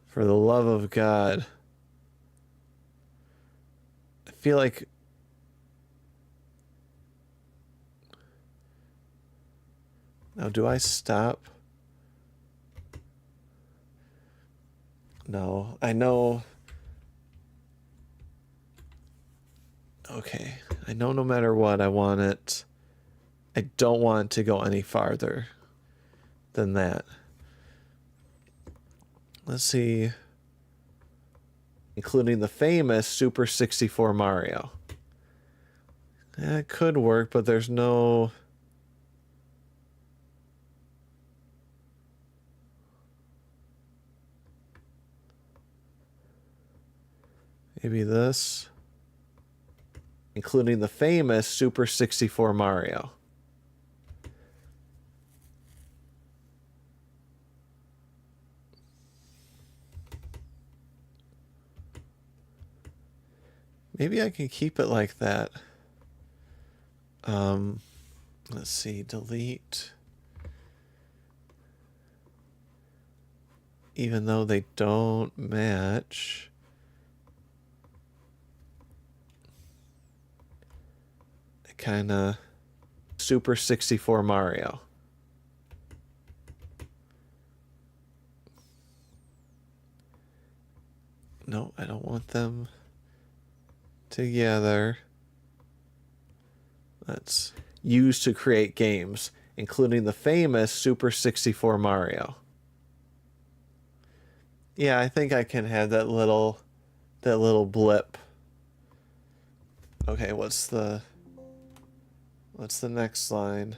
For the love of God. I feel like... Now, do I stop? No, I know... Okay, I know no matter what, I want it... I don't want to go any farther than that. Let's see. Including the famous Super 64 Mario. It could work, but there's no... Maybe this. Including the famous Super 64 Mario. Maybe I can keep it like that. Let's see, delete. Even though they don't match. It kinda... Super 64 Mario. No, I don't want them together. Let's use to create games, including the famous Super 64 Mario. Yeah, I think I can have that little blip. Okay, what's the next line?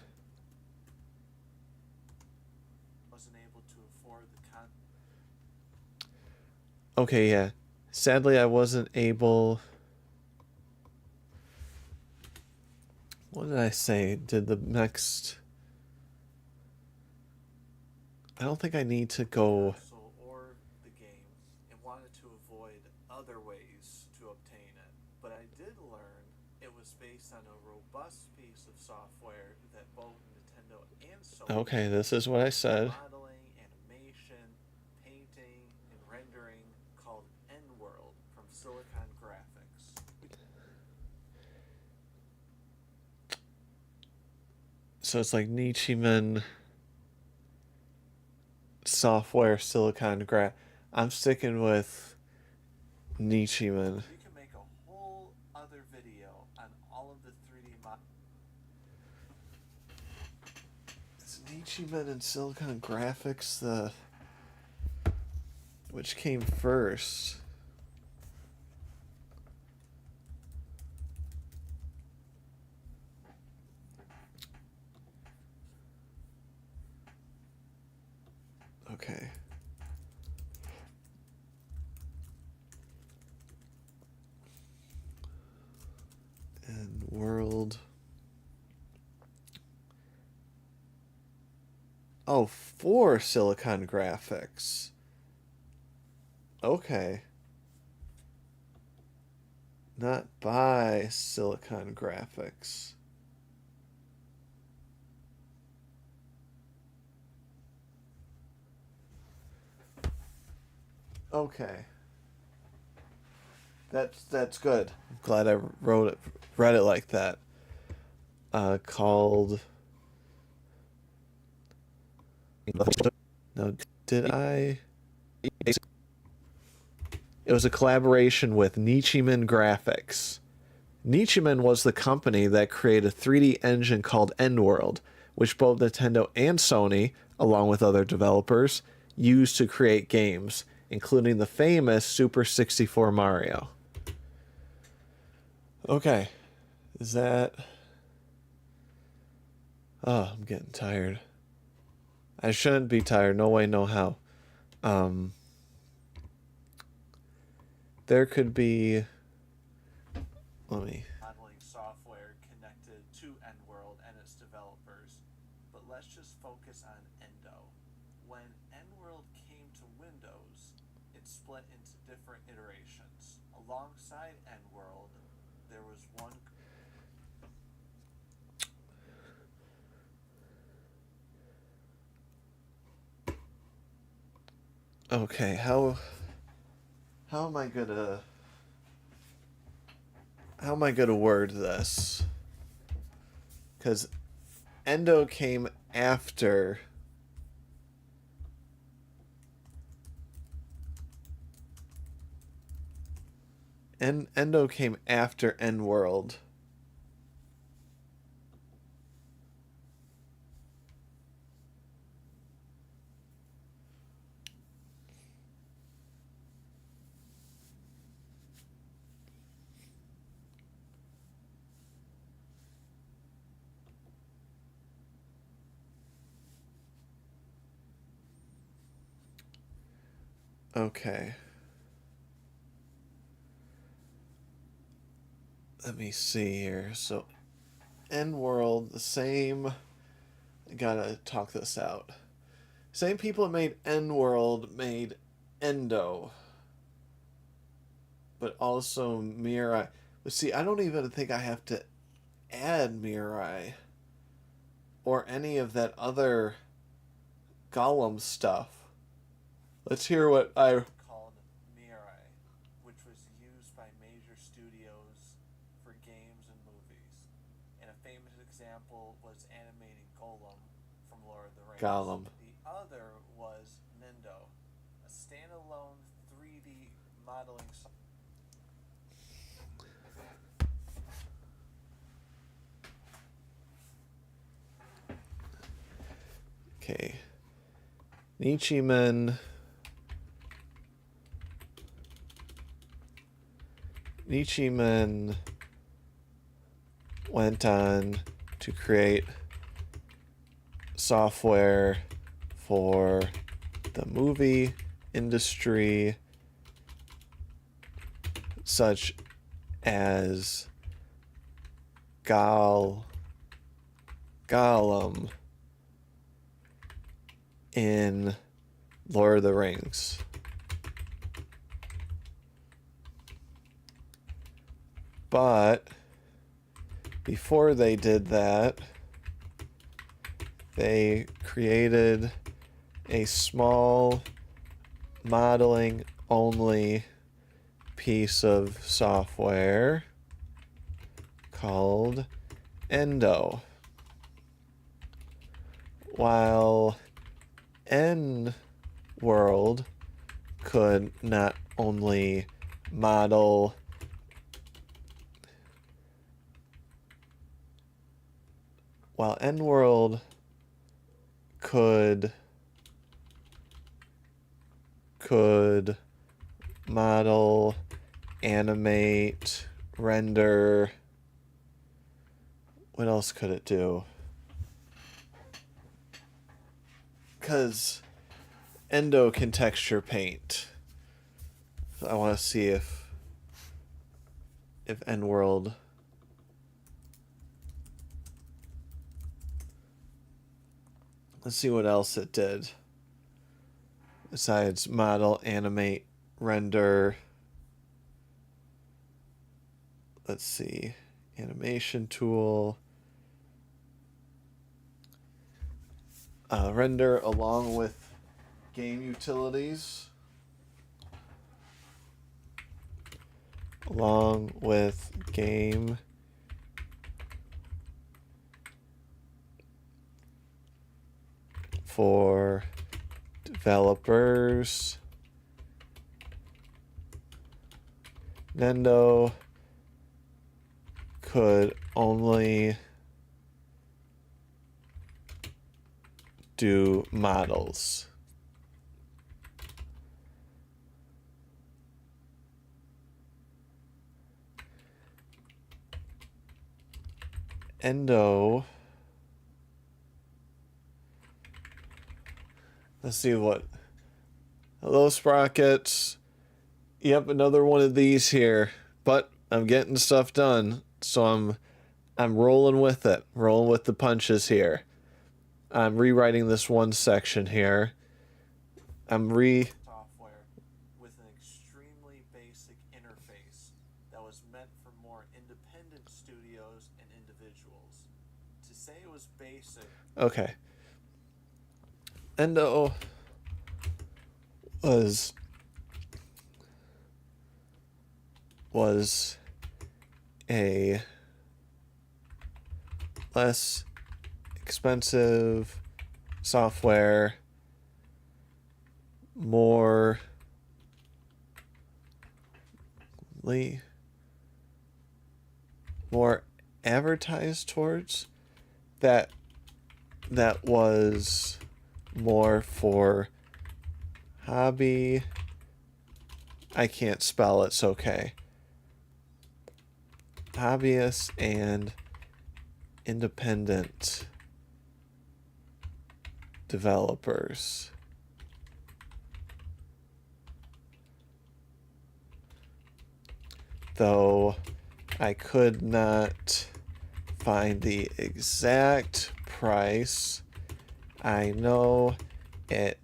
Wasn't able to afford the con. Okay, yeah. Sadly, I wasn't able. What did I say? Did the next... I don't think I need to go... Or the game, and wanted to avoid other ways to obtain it. But I did learn it was based on a robust piece of software that both Nintendo and Sony... Okay, this is what I said. Modeling, animation, painting, and rendering called N-World from Silicon Graphics. So it's like Nichimen software, Silicon Graphics. I'm sticking with Nichimen. You can make a whole other video on all of the 3D Is Nichimen and Silicon Graphics the... Which came first? Okay. And world. Oh, for Silicon Graphics. Okay. Not by Silicon Graphics. Okay. That's good. I'm glad I read it like that. Called. No, did I? It was a collaboration with Nichimen Graphics. Nichimen was the company that created a 3D engine called EndWorld, which both Nintendo and Sony, along with other developers, used to create games, including the famous Super 64 Mario. Okay. Is that... Oh, I'm getting tired. I shouldn't be tired. No way, no how. There could be... Let me... Modeling software connected to EndWorld and its developers. But let's just focus on Endo. When EndWorld came to Windows, it split into different iterations. Alongside EndWorld, there was one... Okay, how am I gonna word this? Because Endo came after Endo came after EndWorld. Okay. Let me see here. So, EndWorld, the same... I gotta talk this out. Same people that made EndWorld made Endo. But also Mirai. But see, I don't even think I have to add Mirai. Or any of that other Gollum stuff. Let's hear what I called Mirai, which was used by major studios for games and movies. And a famous example was animating Gollum from Lord of the Rings. Gollum. The other was Nendo, a standalone 3D modeling software. Okay. Nichimen went on to create software for the movie industry, such as Gollum in Lord of the Rings. But before they did that, they created a small modeling only piece of software called Endo. While EndWorld could not only model could model, animate, render. What else could it do? Because Endo can texture paint. I want to see if EndWorld... Let's see what else it did. Besides model, animate, render. Let's see. Animation tool. Render along with game utilities. along with game for developers. Nendo could only do models. Endo. Let's see what. Hello, Sprockets. Yep, another one of these here. But I'm getting stuff done, so I'm rolling with it. Rolling with the punches here. I'm rewriting this one section here. Software with an extremely basic interface that was meant for more independent studios and individuals. To say it was basic. Okay. Endo was a less expensive software, more advertised towards, that was more for hobby. I can't spell, it's okay. Hobbyists and independent developers. Though I could not find the exact price, I know it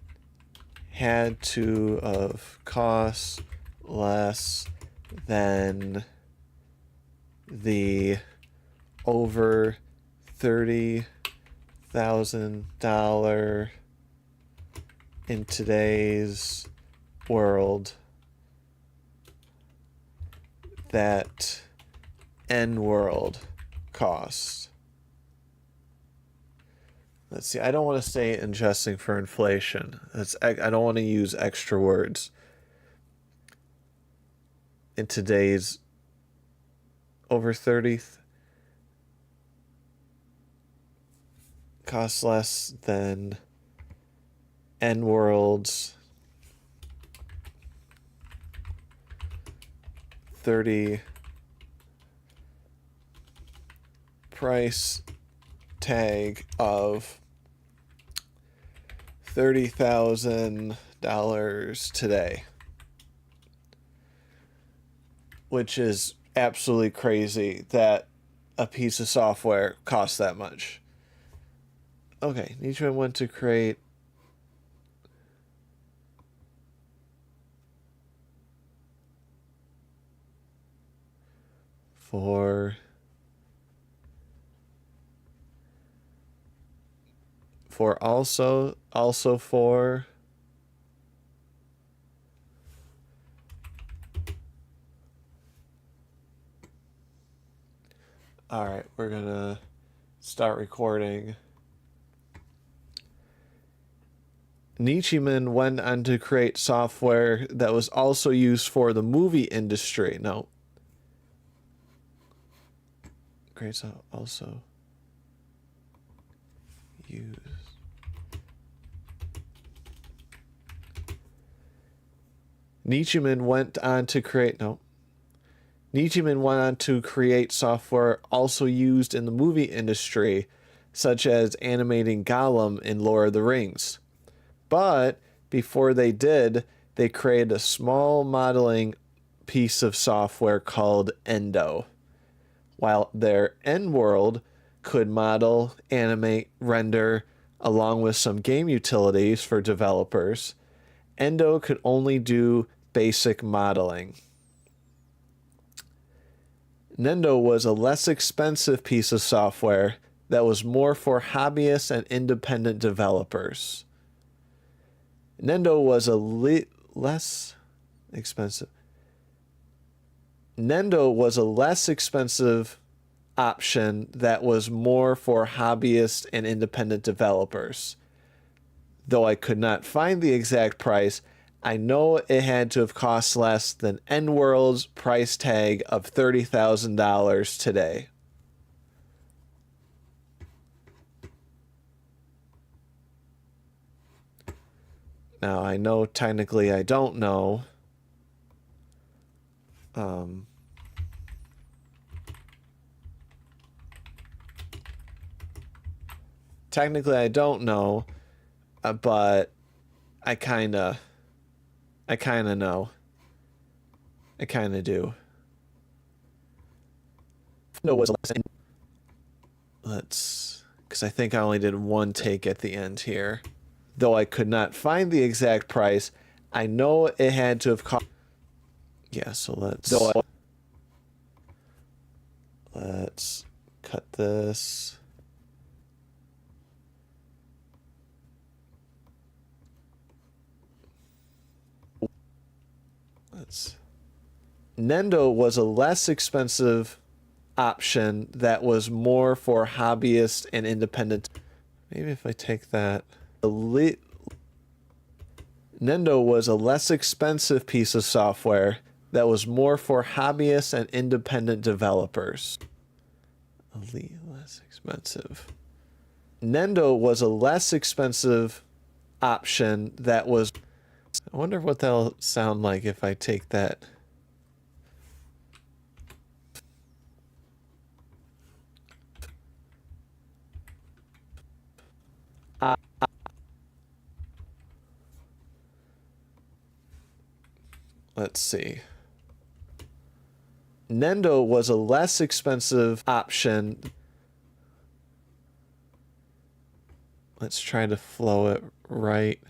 had to have cost less than the over $30,000 in today's world that N-World costs. Let's see, I don't want to say adjusting for inflation. I don't want to use extra words. In today's over 30 costs less than N-World's 30 price tag of $30,000 today, which is absolutely crazy that a piece of software costs that much. Okay, Nichiren went to create for also for all right, we're gonna start recording. Nichimen went on to create software that was also used for the movie industry. No. Great, so also used. Nichimen went on to create software also used in the movie industry, such as animating Gollum in Lord of the Rings. But before they did, they created a small modeling piece of software called Endo. While their N-World could model, animate, render, along with some game utilities for developers, Endo could only do basic modeling. Nendo was a less expensive piece of software that was more for hobbyists and independent developers. Nendo was a less expensive. Nendo was a less expensive option that was more for hobbyists and independent developers. Though I could not find the exact price, I know it had to have cost less than EndWorld's price tag of $30,000 today. Now, I know technically I don't know. Technically I don't know, but I kind of know. I kind of do. No, was let's, because I think I only did one take at the end here. Though I could not find the exact price, I know it had to have cost. Yeah, so let's cut this. Nendo was a less expensive option that was more for hobbyists and independent. Maybe if I take that. Nendo was a less expensive piece of software that was more for hobbyists and independent developers. Less expensive. Nendo was a less expensive option that was. I wonder what that'll sound like if I take that. Let's see. Nendo was a less expensive option. Let's try to flow it right.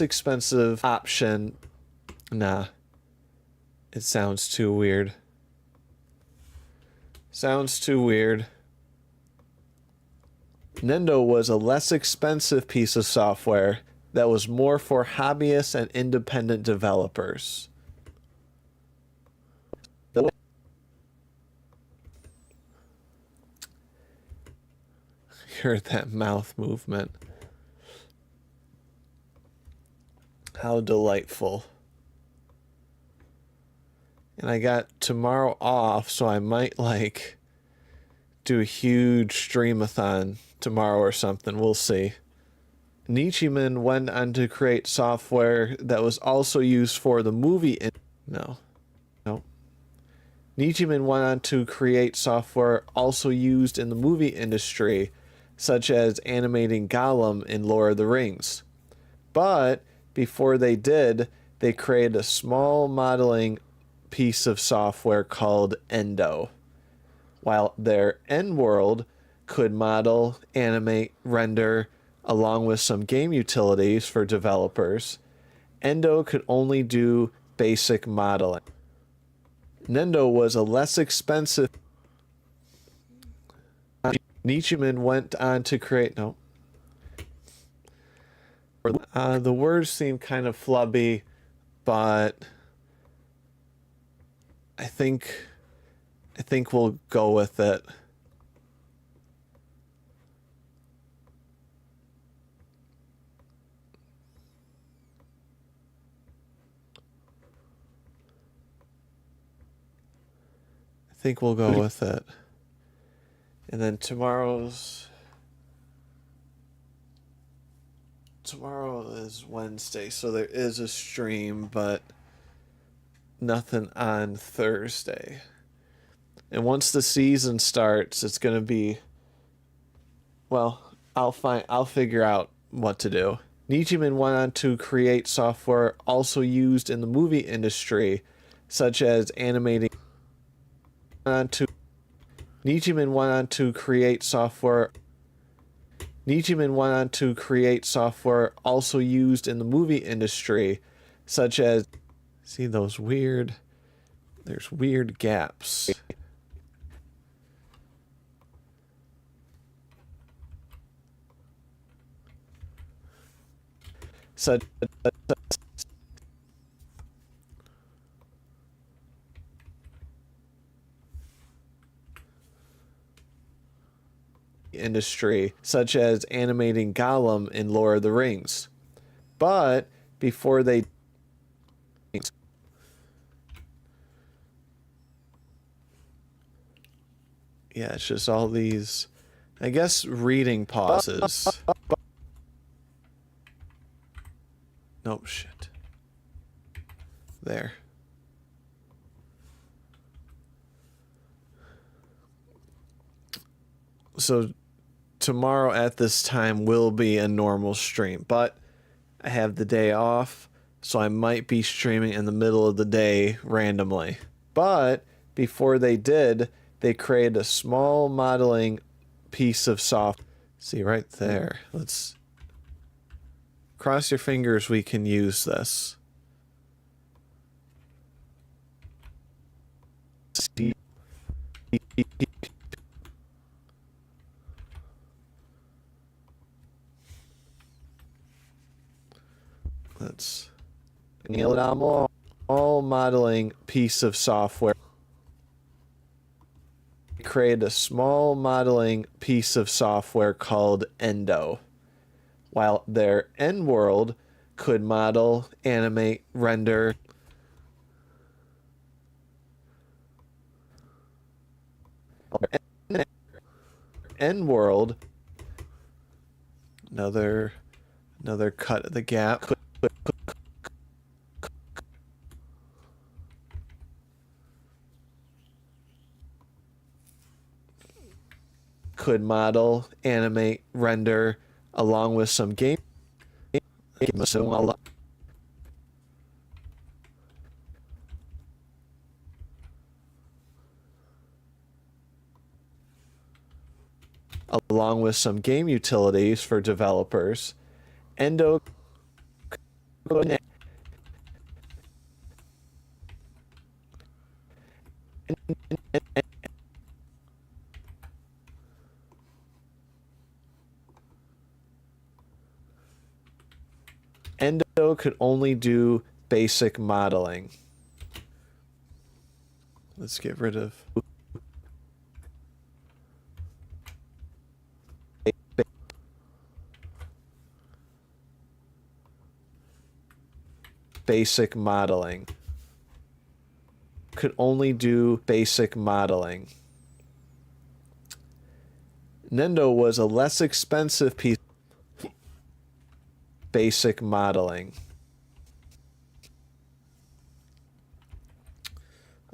Expensive option. Nah. It sounds too weird. Sounds too weird. Nendo was a less expensive piece of software that was more for hobbyists and independent developers. Hear that mouth movement. How delightful. And I got tomorrow off, so I might like do a huge streamathon tomorrow or something. We'll see. Nichimen went on to create software that was also used for the movie. No. Nichimen went on to create software also used in the movie industry, such as animating Gollum in Lord of the Rings. But before they did, they created a small modeling piece of software called Endo. While their EndWorld could model, animate, render, along with some game utilities for developers, Endo could only do basic modeling. Nendo was a less expensive. Nichimen went on to create. No. The words seem kind of flubby, but I think we'll go with it. I think we'll go with it. And then tomorrow is Wednesday, so there is a stream, but nothing on Thursday. And once the season starts, it's going to be, well, I'll figure out what to do. Nichimen went on to create software also used in the movie industry, such as animating. Nichimen went on to create software also used in the movie industry, such as, see those there's weird gaps. such industry, such as animating Gollum in Lord of the Rings. But before they yeah, it's just all these, I guess, reading pauses. Nope, shit. There. So tomorrow at this time will be a normal stream, but I have the day off, so I might be streaming in the middle of the day randomly. But before they did, they created a small modeling piece of software. See right there. Let's cross your fingers we can use this. Let's all modeling piece of software. Created a small modeling piece of software called Endo. While their end world could model, animate, render, end world, another cut of the gap. Could model, animate, render, along with some game. Along with some game utilities for developers. Endo Endo could only do basic modeling. Let's get rid of basic modeling. Could only do basic modeling. Nendo was a less expensive piece. Basic modeling.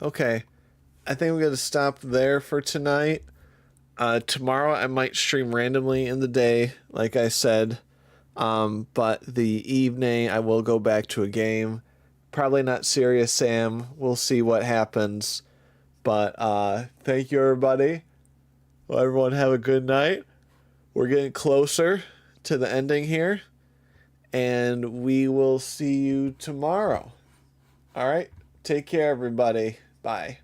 Okay, I think we're going to stop there for tonight. Tomorrow I might stream randomly in the day, like I said. But the evening I will go back to a game. Probably not Serious Sam. We'll see what happens. But thank you, everybody. Well, everyone have a good night. We're getting closer to the ending here. And we will see you tomorrow. All right. Take care, everybody. Bye.